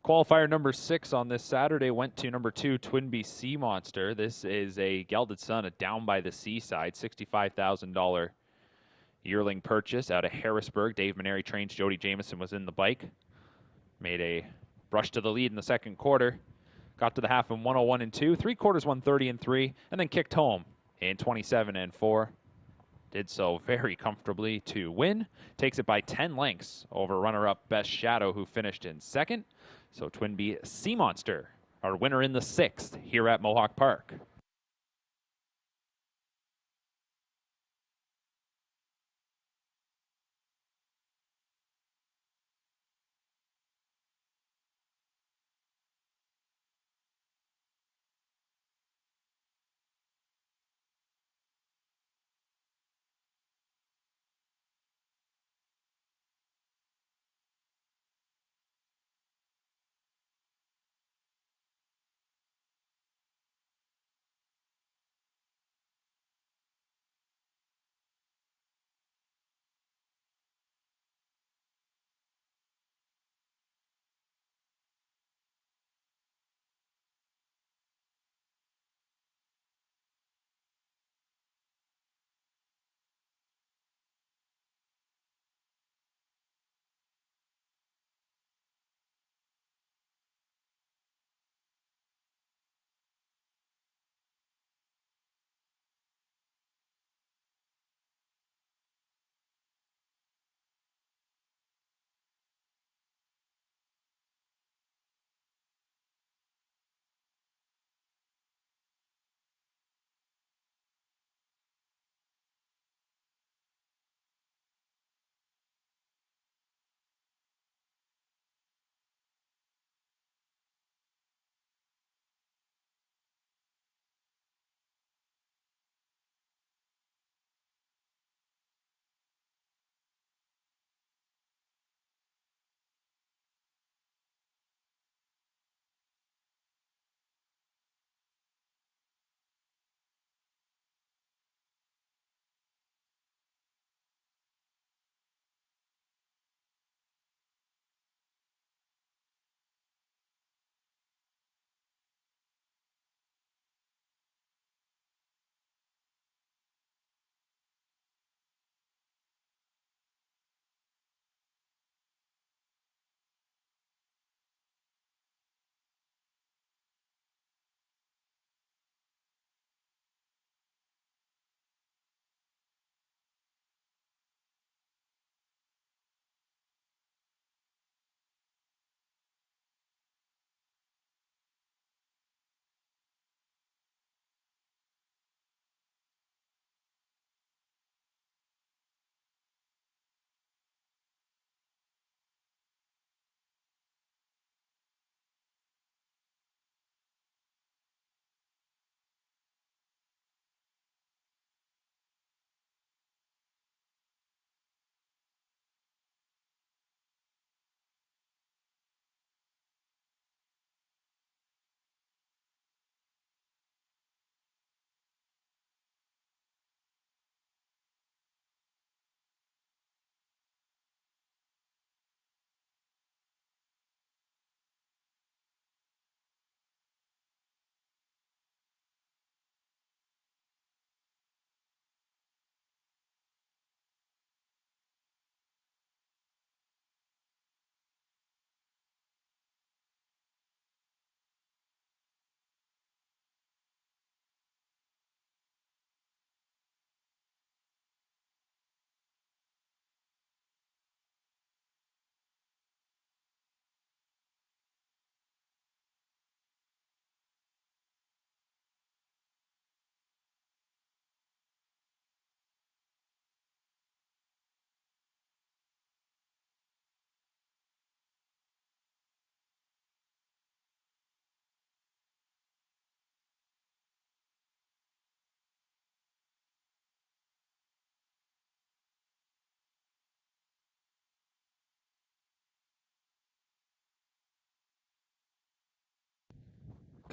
Qualifier number 6 on this Saturday went to number 2, Twin BC Monster. This is a Gelded Son, a Down by the Seaside, $65,000 yearling purchase out of Harrisburg. Dave Maneri trains. Jody Jameson was in the bike. Made a brush to the lead in the second quarter. Got to the half in 101 and 2. 3/4, 130 and 3. And then kicked home in 27 and 4. Did so very comfortably to win. Takes it by 10 lengths over runner-up Best Shadow, who finished in second. So Twin BC Monster, our winner in the 6th here at Mohawk Park.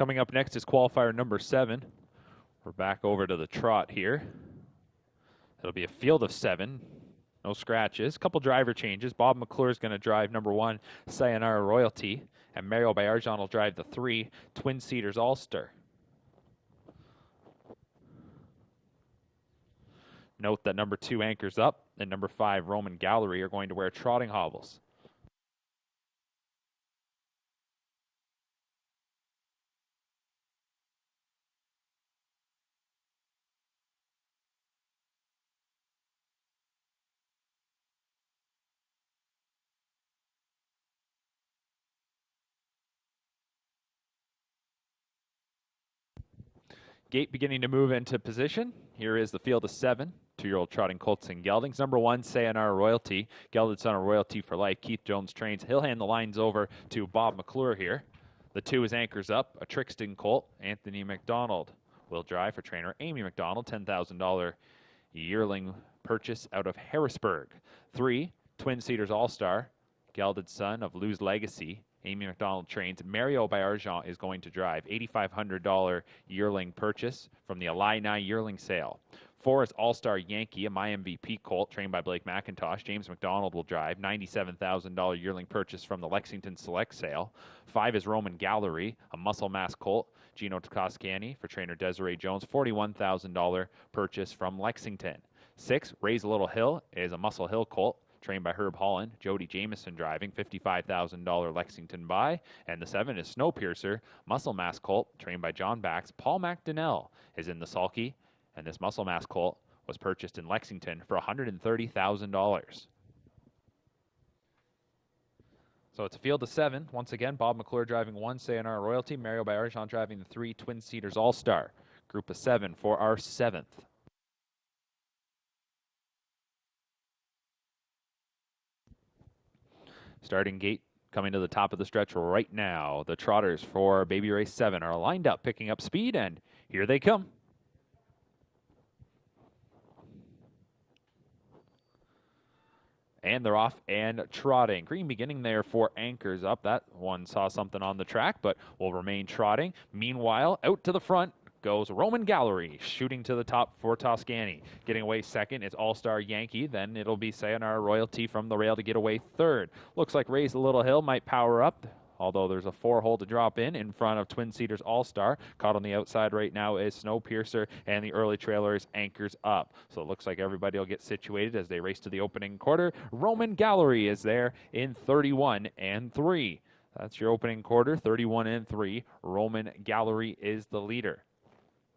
Coming up next is qualifier number 7. We're back over to the trot here. It'll be a field of 7. No scratches. Couple driver changes. Bob McClure is going to drive number 1, Sayonara Royalty. And Mario Bayarjan will drive the 3, Twin Cedars All-Star. Note that number 2 Anchors Up and number 5 Roman Gallery are going to wear trotting hobbles. Gate beginning to move into position. Here is the field of 7. 2-year-old trotting colts and geldings. Number 1, Sayonara Royalty. Gelded son of Royalty for life. Keith Jones trains. He'll hand the lines over to Bob McClure here. The 2 is Anchors Up, a Trixton colt. Anthony McDonald will drive for trainer Amy McDonald. $10,000 yearling purchase out of Harrisburg. 3, Twin Cedars All-Star. Gelded son of Lou's Legacy. Amy McDonald trains. Mario Bayarjan is going to drive. $8,500 yearling purchase from the Illini yearling sale. 4 is All-Star Yankee, a My MVP colt trained by Blake McIntosh. James McDonald will drive. $97,000 yearling purchase from the Lexington Select sale. 5 is Roman Gallery, a muscle mass colt. Gino Toscani for trainer Desiree Jones. $41,000 purchase from Lexington. 6, Raise a Little Hill is a Muscle Hill colt trained by Herb Holland. Jody Jameson driving. $55,000 Lexington buy. And the 7 is Snowpiercer, muscle mass colt trained by John Bax. Paul McDonnell is in the sulky, and this muscle mass colt was purchased in Lexington for $130,000. So it's a field of 7. Once again, Bob McClure driving 1, Sayonara Royalty. Mario Bayarjan driving the 3, Twin Cedars All-Star. Group of 7 for our 7th. Starting gate coming to the top of the stretch right now. The Trotters for Baby Race 7 are lined up, picking up speed, and here they come. And they're off and trotting. Green beginning there for Anchors Up. That one saw something on the track, but will remain trotting. Meanwhile, out to the front goes Roman Gallery, shooting to the top for Toscani. Getting away second is All-Star Yankee. Then it'll be Sayonara Royalty from the rail to get away third. Looks like Raise a Little Hill might power up, although there's a 4-hole to drop in front of Twin Cedars All-Star. Caught on the outside right now is Snowpiercer, and the early trailer is Anchors Up. So it looks like everybody will get situated as they race to the opening quarter. Roman Gallery is there in 31-3. That's your opening quarter, 31-3. Roman Gallery is the leader.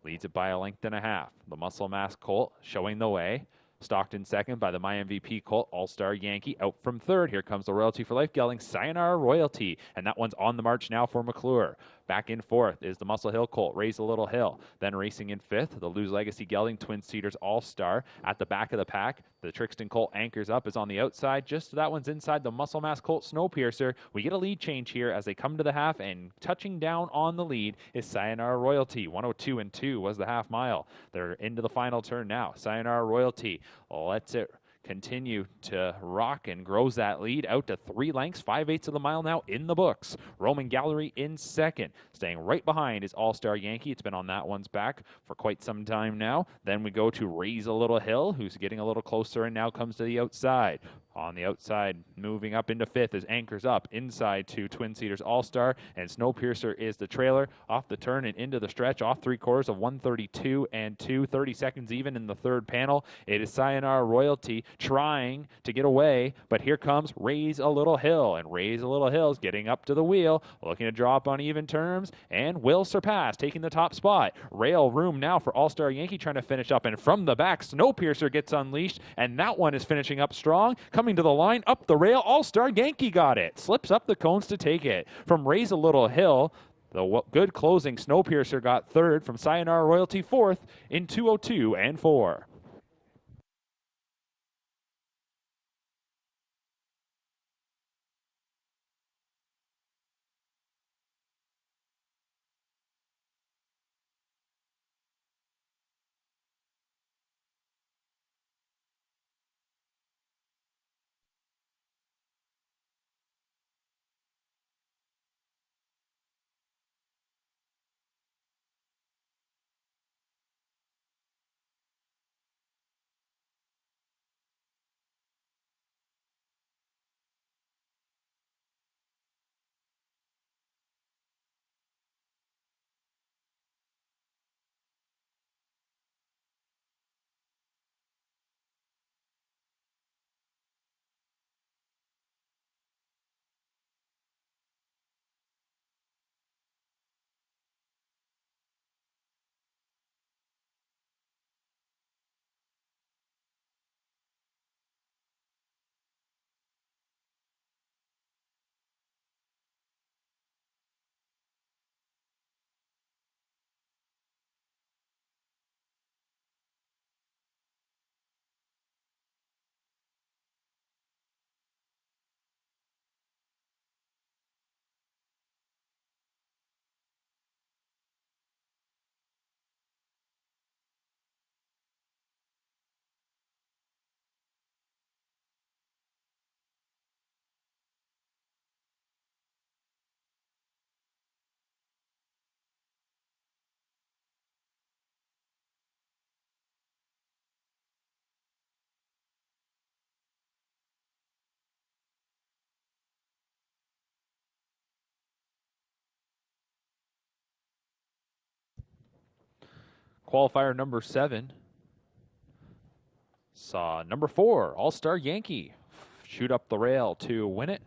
Leads it by a length and a half. The Muscle Mass colt showing the way. Stalked in second by the My MVP colt, All-Star Yankee. Out from third. Here comes the Royalty for Life gelding, Sayonara Royalty. And that one's on the march now for McClure. Back in fourth is the Muscle Hill colt, Raise a Little Hill. Then racing in fifth, the Lou's Legacy gelding, Twin Cedars All-Star. At the back of the pack, the Trixton colt Anchors Up is on the outside. Just that one's inside the Muscle Mass colt, Snowpiercer. We get a lead change here as they come to the half, and touching down on the lead is Sayonara Royalty. 102-2 was the half mile. They're into the final turn now. Sayonara Royalty lets it continue to rock and grows that lead out to 3 lengths, 5/8 of the mile now in the books. Roman Gallery in second. Staying right behind is All-Star Yankee. It's been on that one's back for quite some time now. Then we go to Raise a Little Hill, who's getting a little closer and now comes to the outside. On the outside, moving up into fifth is Anchors Up, inside to Twin Cedars All-Star, and Snowpiercer is the trailer. Off the turn and into the stretch, off 3/4 of 132-2, 30 seconds even in the third panel. It is Sayonara Royalty trying to get away, but here comes Raise a Little Hill, and Raise a Little Hill is getting up to the wheel, looking to drop on even terms, and will surpass, taking the top spot. Rail room now for All-Star Yankee trying to finish up, and from the back, Snowpiercer gets unleashed, and that one is finishing up strong. Coming to the line, up the rail, All-Star Yankee got it. Slips up the cones to take it. From Raise a Little Hill, the good closing, Snowpiercer got third. From Sayonara Royalty, fourth in 2:02-4. Qualifier number 7 saw number 4, All-Star Yankee, shoot up the rail to win it.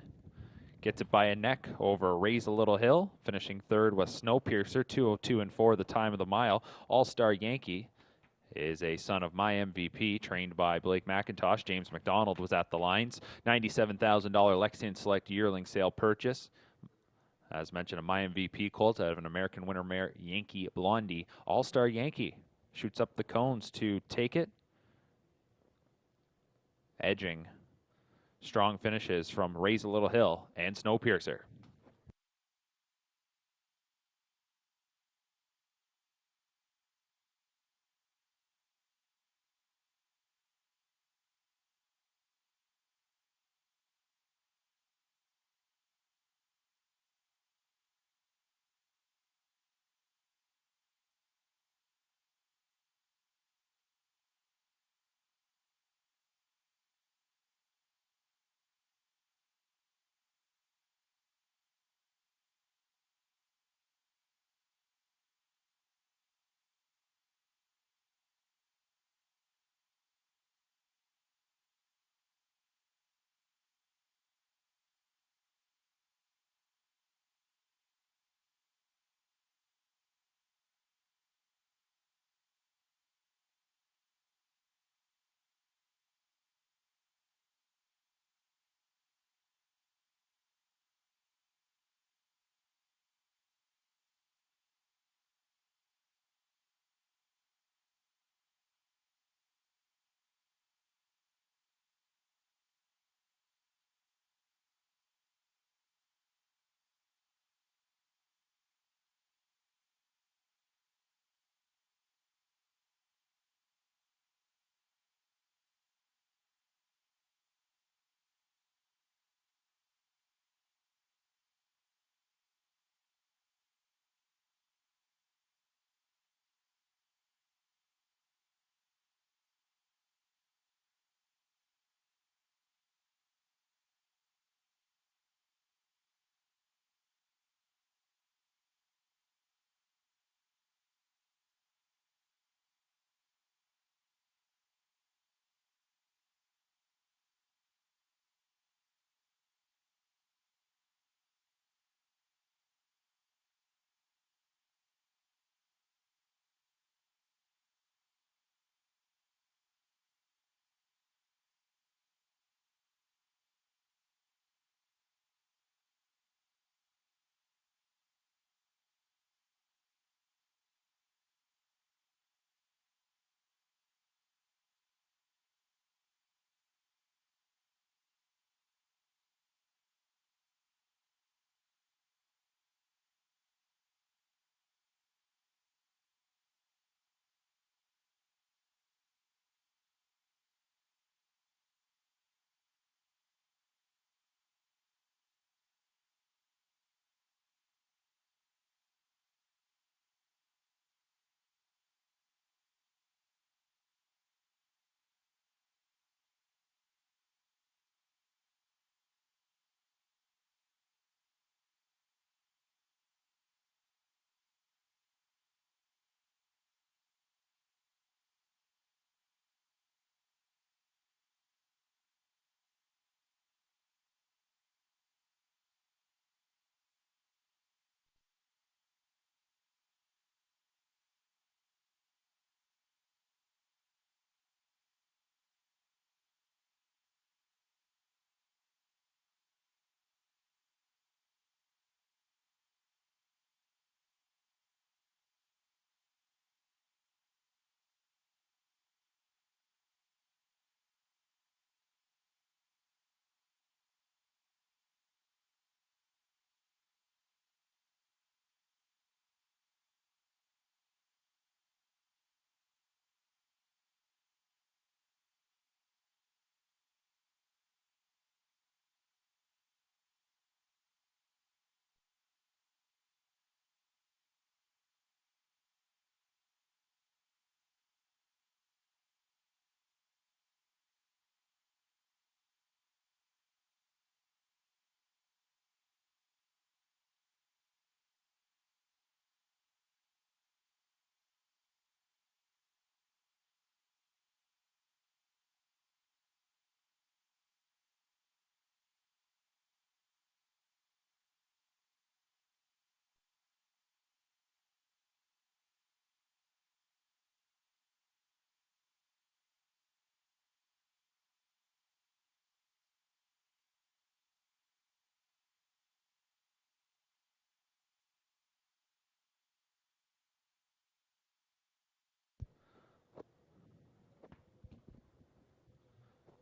Gets it by a neck over Raise a Little Hill. Finishing third was Snowpiercer, 2:02 and 4 the time of the mile. All-Star Yankee is a son of my MVP, trained by Blake McIntosh. James McDonald was at the lines. $97,000 Lexington Select yearling sale purchase. As mentioned, a my MVP colt out of an American Winter Mare Yankee Blondie. All-Star Yankee shoots up the cones to take it. Edging strong finishes from Raise a Little Hill and Snowpiercer.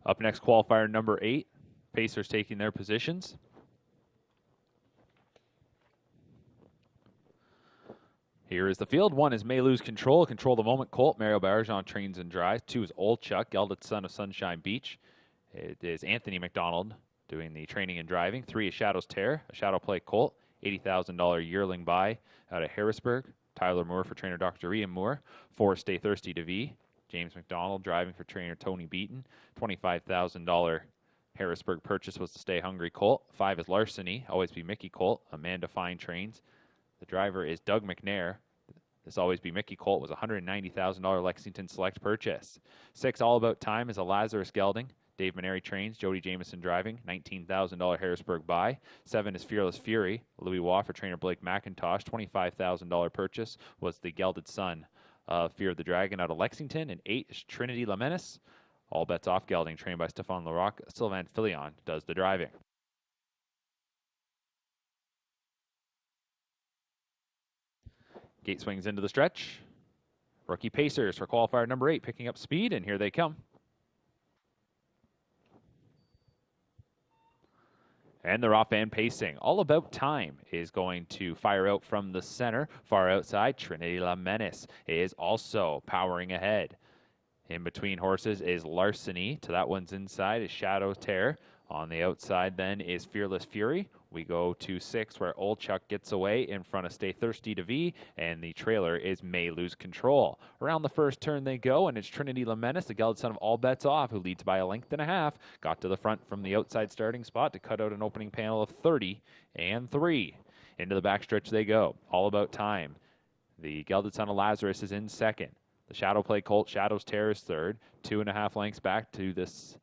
Up next, qualifier number 8. Pacers taking their positions. Here is the field. 1 is May Lose Control. Control the Moment, Colt. Mario Barrajon trains and drives. 2 is Old Chuck, Gelded Son of Sunshine Beach. It is Anthony McDonald doing the training and driving. 3 is Shadows Tear, a shadow play Colt. $80,000 yearling buy out of Harrisburg. Tyler Moore for trainer Dr. Ian Moore. 4 is Stay Thirsty to V. James McDonald driving for trainer Tony Beaton. $25,000 Harrisburg purchase was the Stay Hungry Colt. 5 is Larceny, Always Be Mickey Colt. Amanda Fine trains. The driver is Doug McNair. This Always Be Mickey Colt was a $190,000 Lexington Select purchase. 6 All About Time is a Lazarus Gelding. Dave Maneri trains. Jody Jameson driving. $19,000 Harrisburg buy. 7 is Fearless Fury. Louis Waugh for trainer Blake McIntosh. $25,000 purchase was the Gelded Son of Fear of the Dragon out of Lexington. And 8 is Trinity La Menace. All bets off gelding, trained by Stefan Larocque. Sylvain Filion does the driving. Gate swings into the stretch. Rookie Pacers for qualifier number 8, picking up speed, and here they come. And they're off and pacing. All About Time is going to fire out from the center. Far outside, Trinity La Menace is also powering ahead. In between horses is Larceny. To that one's inside is Shadow Tear. On the outside then is Fearless Fury. We go to 6 where Old Chuck gets away in front of Stay Thirsty to V, and the trailer is May Lose Control. Around the first turn they go, and it's Trinity La Menace, the gelded son of All Bets Off, who leads by a length and a half. Got to the front from the outside starting spot to cut out an opening panel of 30 and 3. Into the backstretch they go. All About Time. The gelded son of Lazarus is in second. The shadow play Colt, Shadows Tear is third. 2.5 lengths back to this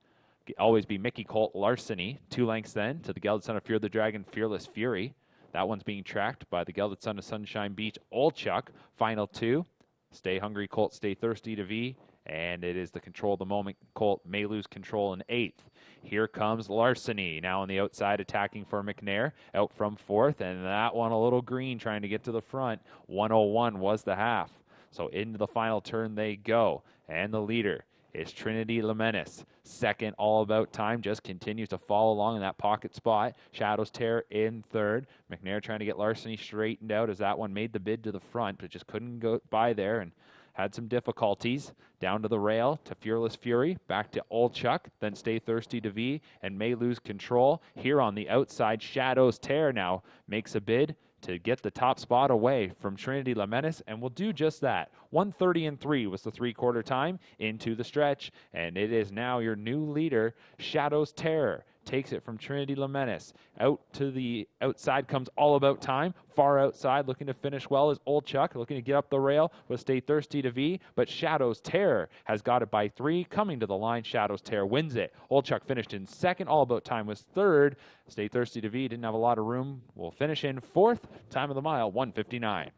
Always Be Mickey Colt Larceny. 2 lengths then to the gelded son of Fear the Dragon, Fearless Fury. That one's being tracked by the gelded son of Sunshine Beach, Old Chuck. Final 2, Stay Hungry Colt, Stay Thirsty to V. And it is the Control the Moment Colt, May Lose Control in 8th. Here comes Larceny, now on the outside attacking for McNair, out from 4th, and that one a little green trying to get to the front. 101 was the half. So into the final turn they go, and the leader is Trinity La Menace. Second, All About Time just continues to follow along in that pocket spot. Shadows Tear in third. McNair trying to get Larceny straightened out as that one made the bid to the front, but just couldn't go by there and had some difficulties. Down to the rail to Fearless Fury, back to Old Chuck, then Stay Thirsty to V, and May Lose Control. Here on the outside, Shadows Tear now makes a bid to get the top spot away from Trinity La Menace, and will do just that. 1:30 and 3 was the 3/4 time into the stretch, and it is now your new leader, Shadows Terror. Takes it from Trinity La Menace. Out to the outside comes All About Time. Far outside, looking to finish well, is Old Chuck, looking to get up the rail with Stay Thirsty to V, but Shadows Terror has got it by 3. Coming to the line, Shadows Terror wins it. Old Chuck finished in second. All About Time was third. Stay Thirsty to V didn't have a lot of room. Will finish in 4th. Time of the mile, 1:59.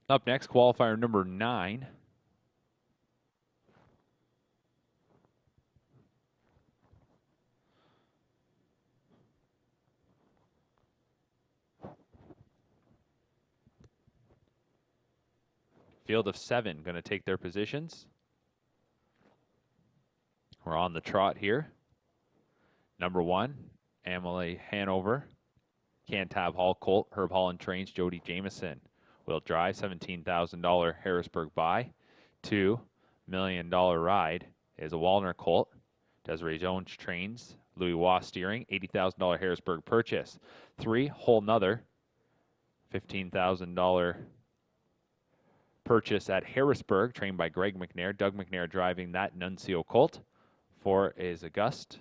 Up next, qualifier number 9. Field of 7 going to take their positions. We're on the trot here. Number 1, Emily Hanover. Cantab Hall Colt, Herb Holland Trains, Jody Jameson. Will drive, $17,000 Harrisburg buy. $2 million ride is a Walner Colt. Desiree Jones Trains, Louis Waugh steering, $80,000 Harrisburg purchase. 3, Whole Nother, $15,000 purchase at Harrisburg, trained by Greg McNair. Doug McNair driving that Nuncio Colt. 4 is Auguste.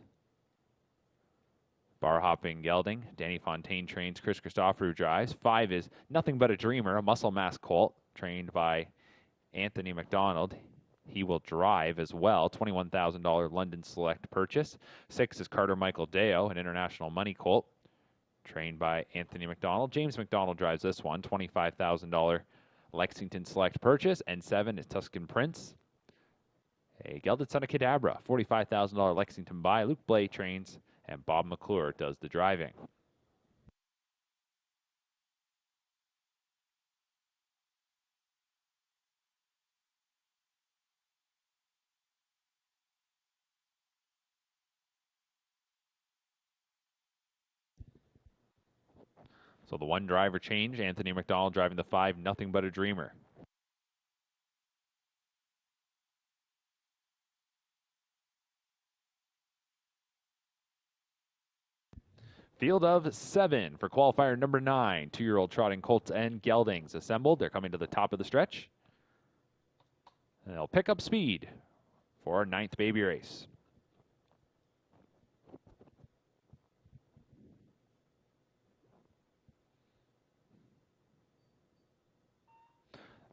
Bar hopping gelding. Danny Fontaine trains. Chris Christoforou drives. 5 is Nothing But a Dreamer, a muscle mass colt, trained by Anthony McDonald. He will drive as well. $21,000 London Select purchase. 6 is Carter Michael Deo, an international money colt, trained by Anthony McDonald. James McDonald drives this one. $25,000 Lexington Select purchase. And 7 is Tuscan Prince, a gelded son of Cadabra. $45,000 Lexington buy. Luke Blay trains, and Bob McClure does the driving. So the 1 driver change, Anthony McDonald driving the 5, Nothing But a Dreamer. Field of 7 for qualifier number 9. 2-year-old trotting colts and geldings assembled. They're coming to the top of the stretch. And they'll pick up speed for our 9th baby race.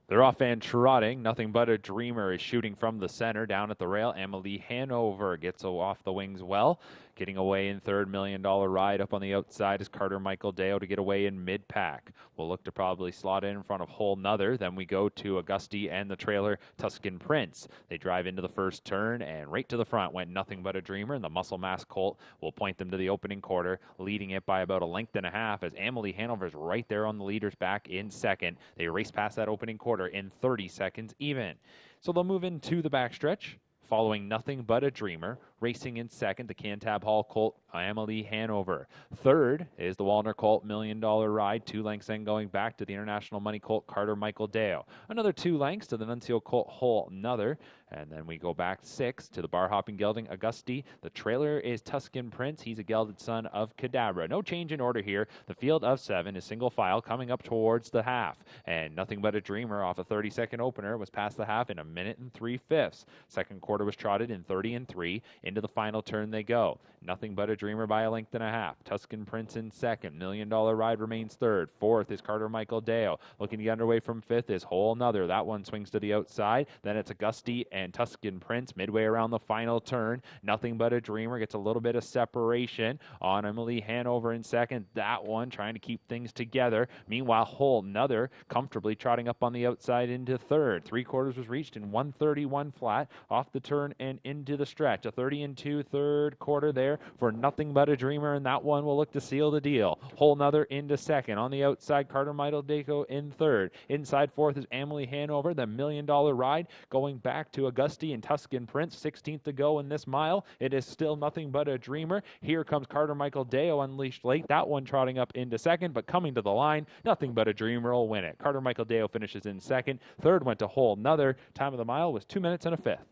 They're off and trotting. Nothing But a Dreamer is shooting from the center down at the rail. Emily Hanover gets off the wings well. Getting away in third, $1 million ride. Up on the outside is Carter Michael Deo to get away in mid-pack. We'll look to probably slot in front of Whole Nother. Then we go to Auguste and the trailer Tuscan Prince. They drive into the first turn, and right to the front went Nothing But a Dreamer, and the muscle mass colt will point them to the opening quarter, leading it by about 1.5 lengths as Emily Hanover's right there on the leader's back in second. They race past that opening quarter in 30 seconds even. So they'll move into the backstretch, following Nothing But a Dreamer. Racing in second, the Cantab Hall Colt, Emily Hanover. Third is the Walner Colt, $1 million ride. 2 lengths then going back to the International Money Colt, Carter Michael Deo. Another 2 lengths to the Nuncio Colt, Whole Nother. And then we go back 6 to the bar hopping gelding, Auguste. The trailer is Tuscan Prince. He's a gelded son of Cadabra. No change in order here. The field of 7 is single file coming up towards the half. And Nothing But a Dreamer off a 30-second opener was past the half in 1 minute and 3/5. Second quarter was trotted in 30 and 3. Into the final turn they go. Nothing But a Dreamer by 1.5 lengths. Tuscan Prince in second. $1 million ride remains third. Fourth is Carter Michael Deo. Looking to get underway from fifth is Whole Nother. That one swings to the outside. Then it's Auguste and Tuscan Prince midway around the final turn. Nothing But a Dreamer gets a little bit of separation on Emily Hanover in second. That one trying to keep things together. Meanwhile, Whole Nother comfortably trotting up on the outside into third. 3/4 was reached in 1:31 flat off the turn and into the stretch. A 30 and 2 third quarter there for Nothing But a Dreamer, and that one will look to seal the deal. Whole Nother into second. On the outside, Carter Michael Deo in third. Inside fourth is Emily Hanover. The $1 million ride going back to Auguste and Tuscan Prince. 16th to go in this mile. It is still Nothing But a Dreamer. Here comes Carter Michael Deo unleashed late. That one trotting up into second, but coming to the line, Nothing But a Dreamer will win it. Carter Michael Deo finishes in second. Third went to Whole Nother. Time of the mile was 2 minutes and a fifth.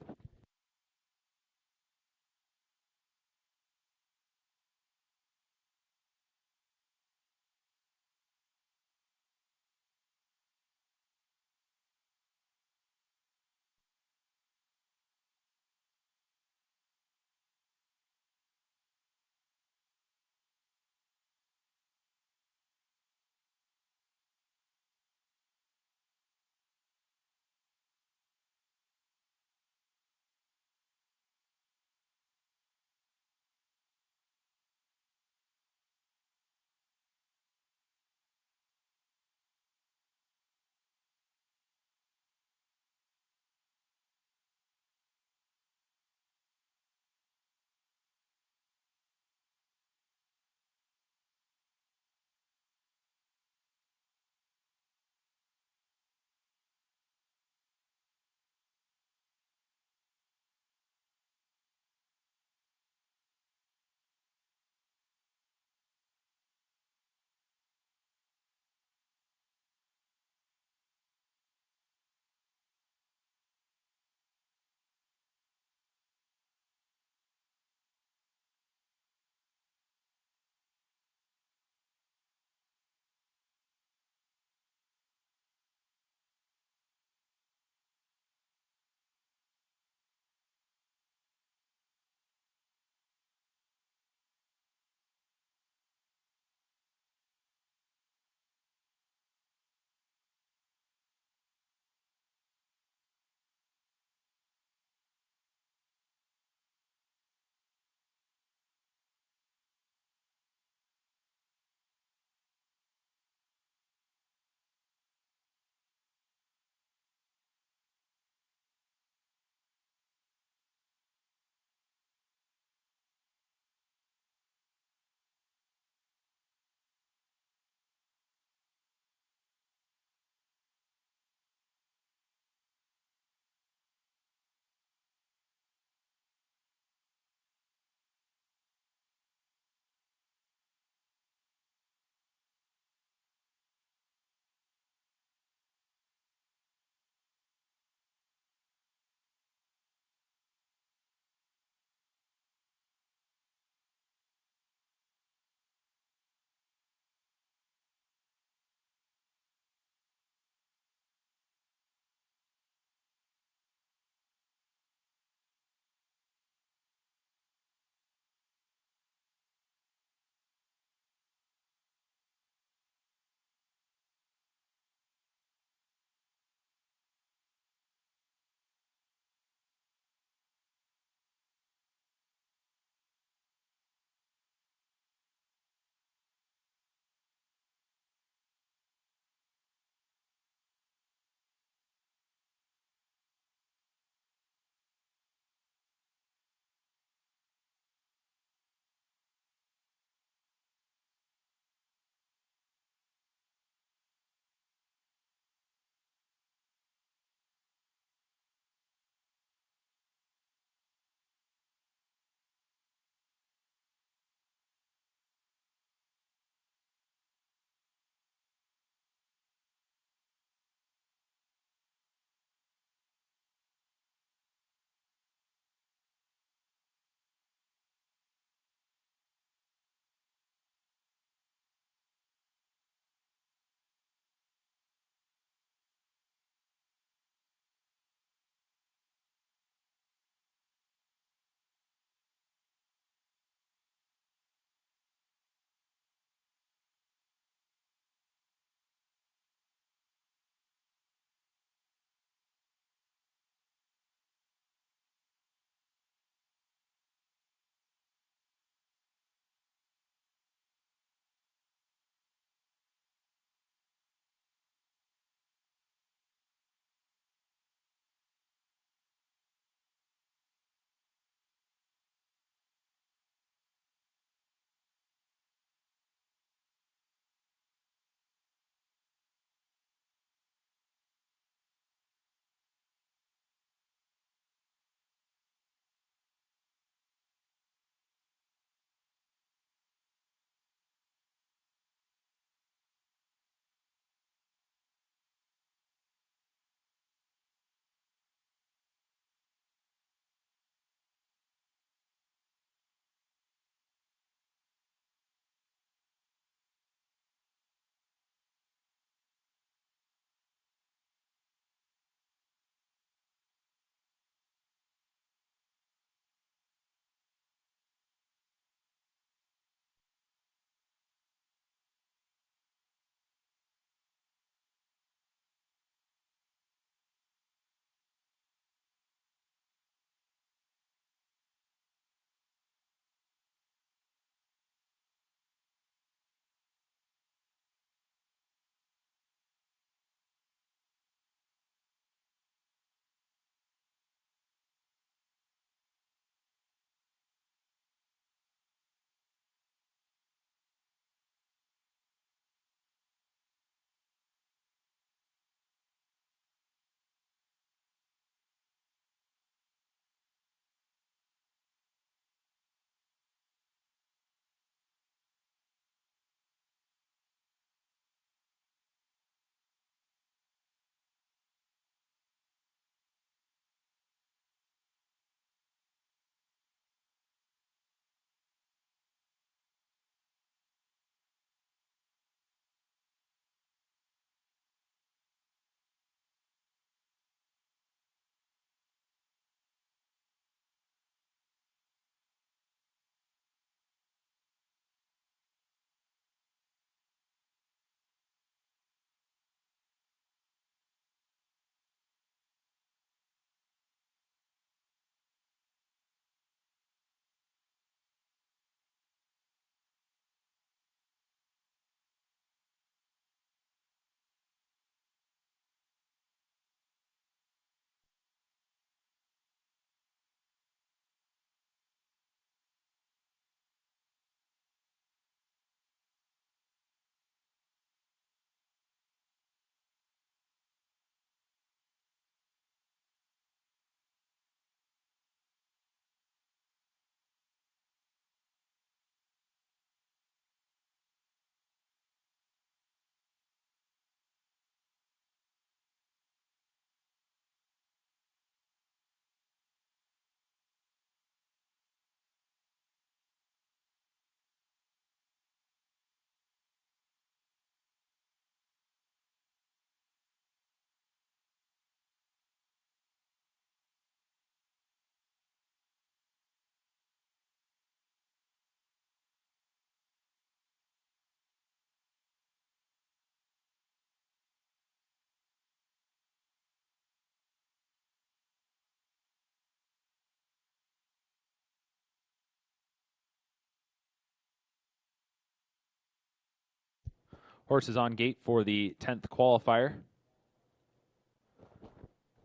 Horses on gate for the 10th qualifier.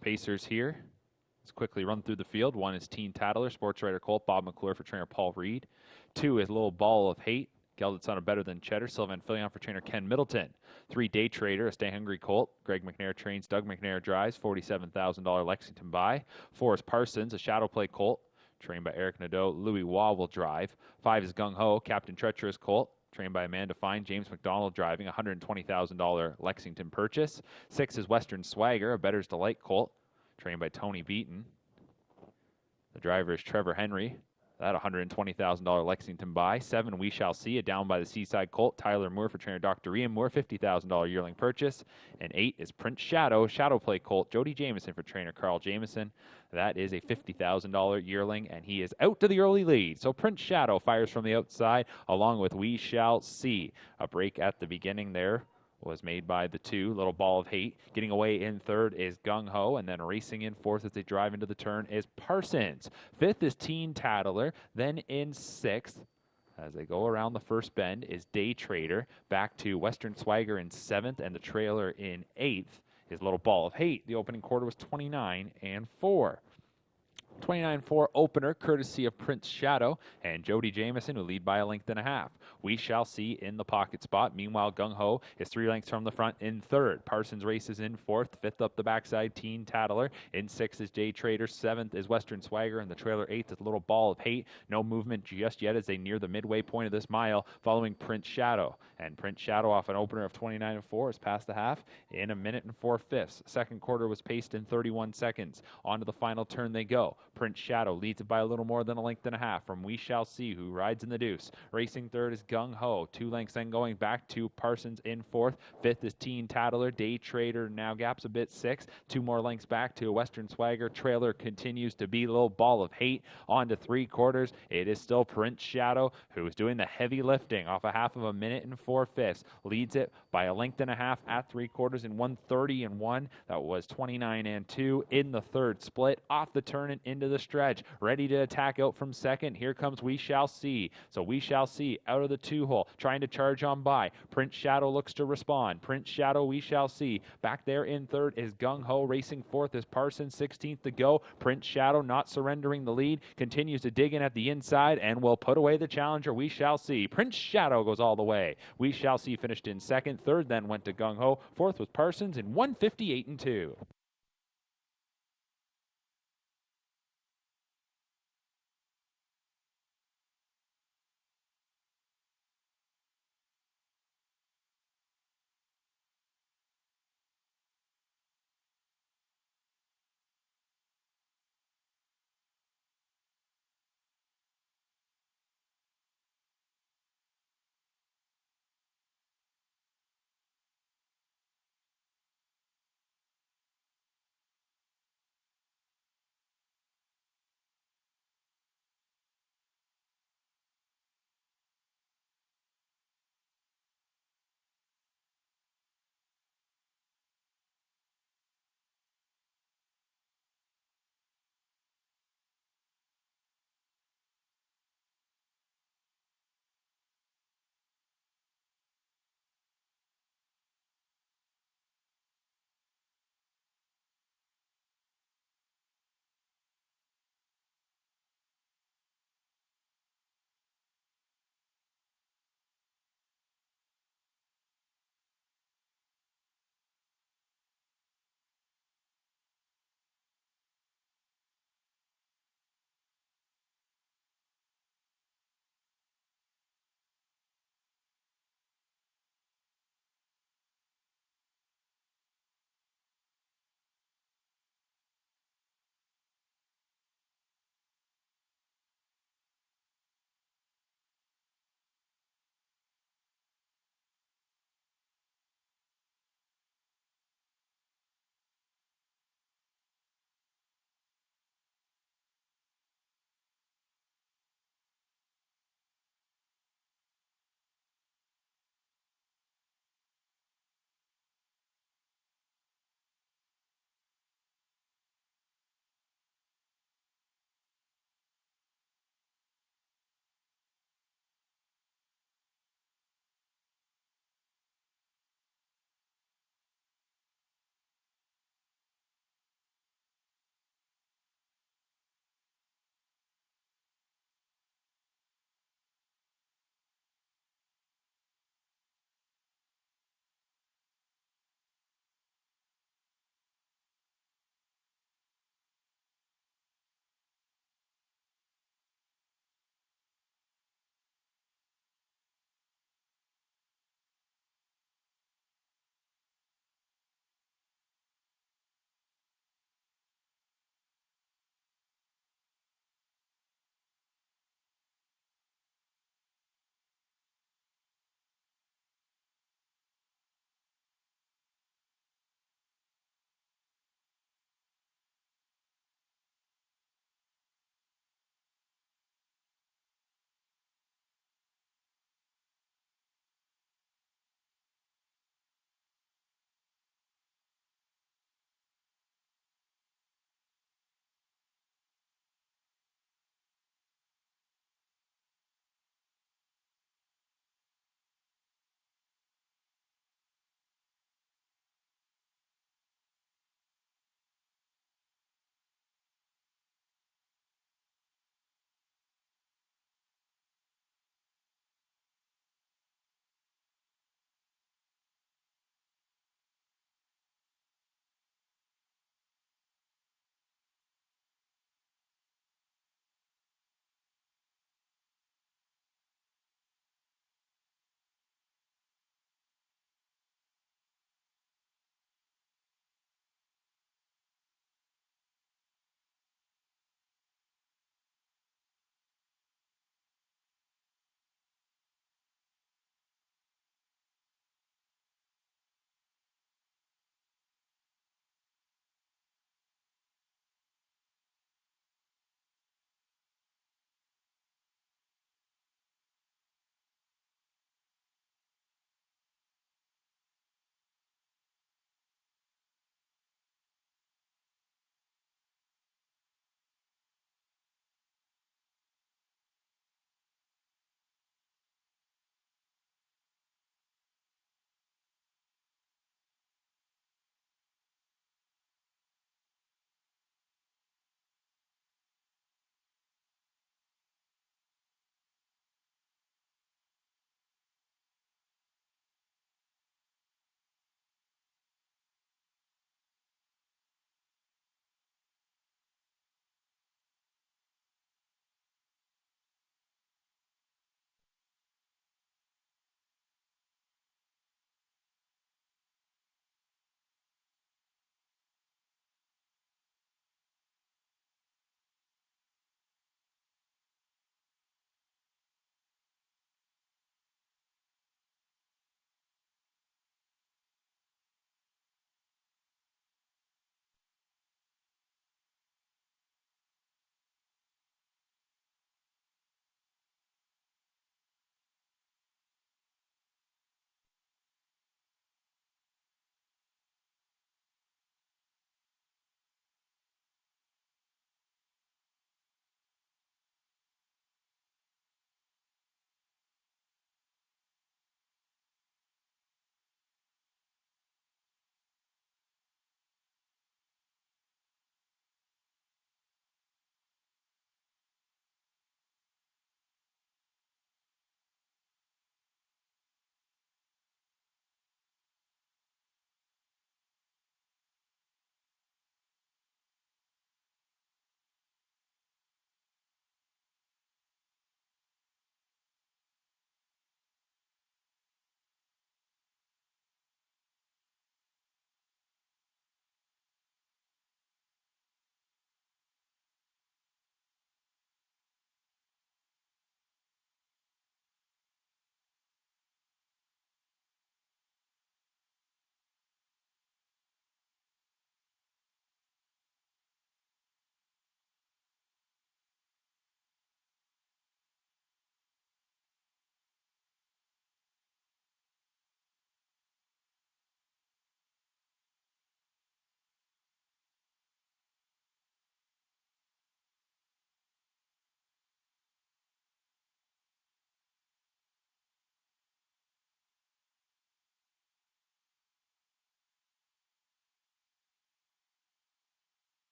Pacers here. Let's quickly run through the field. 1 is Teen Tattler, sports writer Colt, Bob McClure for trainer Paul Reed. 2 is Little Ball of Hate, gelded son of Better Than Cheddar, Sylvan Filion for trainer Ken Middleton. 3, Day Trader, a Stay Hungry Colt, Greg McNair trains, Doug McNair drives, $47,000 Lexington buy. 4 is Parsons, a Shadow Play Colt, trained by Eric Nadeau, Louis Waugh will drive. 5 is Gung Ho, Captain Treacherous Colt, trained by Amanda Fine, James McDonald driving, $120,000 Lexington purchase. 6 is Western Swagger, a Better's Delight Colt, trained by Tony Beaton. The driver is Trevor Henry. That $120,000 Lexington buy. 7, We Shall See, a Down by the Seaside Colt, Tyler Moore for trainer Dr. Ian Moore, $50,000 yearling purchase. And 8 is Prince Shadow, Shadow Play Colt, Jody Jameson for trainer Carl Jameson. That is a $50,000 yearling, and he is out to the early lead. So Prince Shadow fires from the outside, along with We Shall See. A break at the beginning there was made by the 2, Little Ball of Hate. Getting away in 3rd is Gung Ho, and then racing in 4th as they drive into the turn is Parsons. 5th is Teen Tattler. Then in 6th, as they go around the first bend, is Day Trader. Back to Western Swagger in 7th, and the trailer in 8th is Little Ball of Hate. The opening quarter was 29-4. 29-4 opener, courtesy of Prince Shadow and Jody Jameson, who lead by a length and a half. We Shall See in the pocket spot. Meanwhile, Gung Ho is 3 lengths from the front in 3rd. Parsons races in 4th. 5th up the backside, Teen Tattler. In 6th is Day Trader. 7th is Western Swagger, and the trailer 8th is Little Ball of Hate. No movement just yet as they near the midway point of this mile, following Prince Shadow. And Prince Shadow, off an opener of 29-4, is past the half in 1 minute and 4/5. Second quarter was paced in 31 seconds. On to the final turn they go. Prince Shadow leads it by a little more than a length and a half from We Shall See, who rides in the deuce. Racing 3rd is Gung Ho. 2 lengths then going back to Parsons in 4th. 5th is Teen Tattler. Day Trader now gaps a bit 6th. 2 more lengths back to Western Swagger. Trailer continues to be Little Ball of Hate. On to 3/4. It is still Prince Shadow, who is doing the heavy lifting off a half of 1 minute and 4/5. Leads it by a length and a half at 3/4 in 1:30-1. That was 29-2 in the 3rd split. Off the turn and into the stretch. Ready to attack out from 2nd. Here comes We Shall See. So We Shall See out of the 2-hole, trying to charge on by. Prince Shadow looks to respond. Prince Shadow, We Shall See. Back there in 3rd is Gung Ho. Racing 4th is Parsons. 16th to go. Prince Shadow not surrendering the lead. Continues to dig in at the inside and will put away the challenger. We Shall See. Prince Shadow goes all the way. We Shall See finished in 2nd. 3rd then went to Gung Ho. 4th was Parsons in 1:58-2.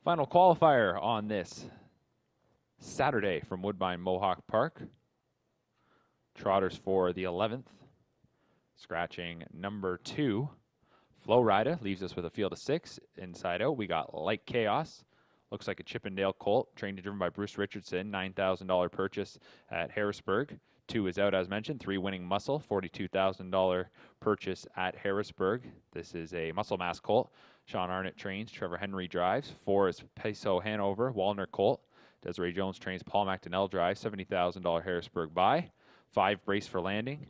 Final qualifier on this Saturday from Woodbine Mohawk Park. Trotters for the 11th. Scratching number 2. Flowrider leaves us with a field of 6. Inside out, we got Like Chaos. Looks like a Chippendale colt, trained and driven by Bruce Richardson. $9,000 purchase at Harrisburg. 2 is out, as mentioned. 3 Winning Muscle, $42,000 purchase at Harrisburg. This is a muscle mass colt. Sean Arnott trains, Trevor Henry drives. 4 is Peso Hanover, Walner colt. Desiree Jones trains, Paul McDonnell drives. $70,000 Harrisburg buy. 5 Brace for Landing.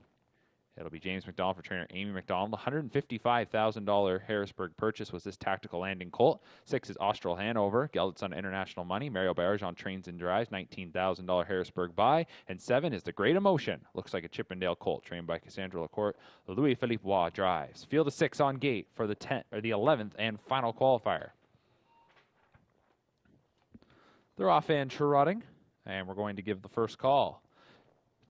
It'll be James McDonald for trainer Amy McDonald. $155,000 Harrisburg purchase was this tactical landing colt. 6 is Austral Hanover, gelded son of international money. Mario Barrajon trains and drives. $19,000 Harrisburg buy. And 7 is the Great Emotion. Looks like a Chippendale colt trained by Cassandra Lacourte. Louis-Philippe Waugh drives. Field of 6 on gate for the 11th and final qualifier. They're off and trotting, and we're going to give the first call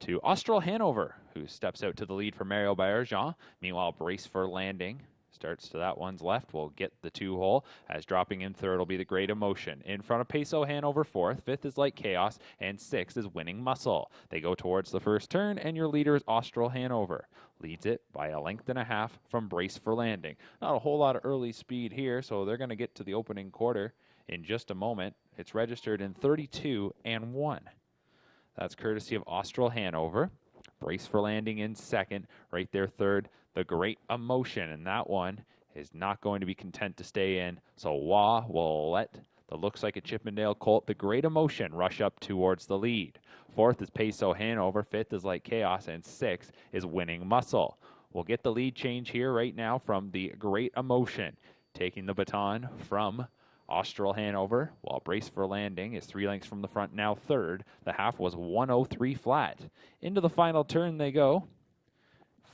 to Austral Hanover, who steps out to the lead for Mario Barrajon. Meanwhile, Brace for Landing starts to that one's left. We'll get the 2-hole, as dropping in third will be the Great Emotion. In front of Peso Hanover, 4th. 5th is Like Chaos, and 6th is Winning Muscle. They go towards the first turn, and your leader is Austral Hanover. Leads it by a length and a half from Brace for Landing. Not a whole lot of early speed here, so they're going to get to the opening quarter in just a moment. It's registered in 32 and 1. That's courtesy of Austral Hanover. Brace for Landing in second. Right there, third, the Great Emotion. And that one is not going to be content to stay in. So Waugh will let the looks like a Chippendale colt, the Great Emotion, rush up towards the lead. 4th is Peso Hanover. 5th is Like Chaos. And 6th is Winning Muscle. We'll get the lead change here right now from the Great Emotion. Taking the baton from Austral Hanover, while Brace for Landing is 3 lengths from the front, now third. The half was 103 flat. Into the final turn they go,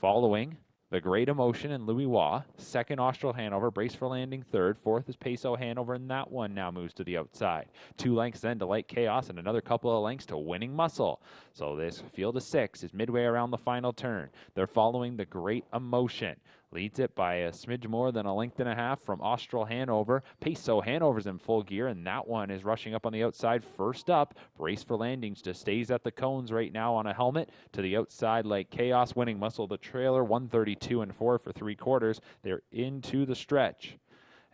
following the Great Emotion and Louis Waugh. 2nd, Austral Hanover, Brace for Landing, 3rd. 4th is Peso Hanover, and that one now moves to the outside. 2 lengths then to Like Chaos, and another couple of lengths to Winning Muscle. So this field of 6 is midway around the final turn. They're following the Great Emotion. Leads it by a smidge more than a length and a half from Austral Hanover. Peso Hanover's in full gear, and that one is rushing up on the outside. First up, Brace for Landing just stays at the cones right now on a helmet. To the outside, Like Chaos, Winning Muscle, the trailer, 132 and 4 for 3/4. They're into the stretch.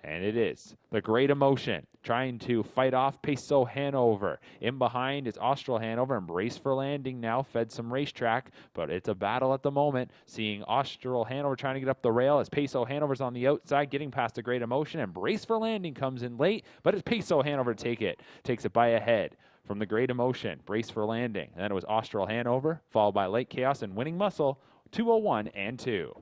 And it is the Great Emotion trying to fight off Peso Hanover. In behind is Austral Hanover, and Brace for Landing now fed some racetrack, but it's a battle at the moment. Seeing Austral Hanover trying to get up the rail as Peso Hanover's on the outside, getting past the Great Emotion, and Brace for Landing comes in late, but it's Peso Hanover takes it by a head from the Great Emotion. Brace for Landing. And then it was Austral Hanover, followed by Like Chaos and Winning Muscle, 201 and 2.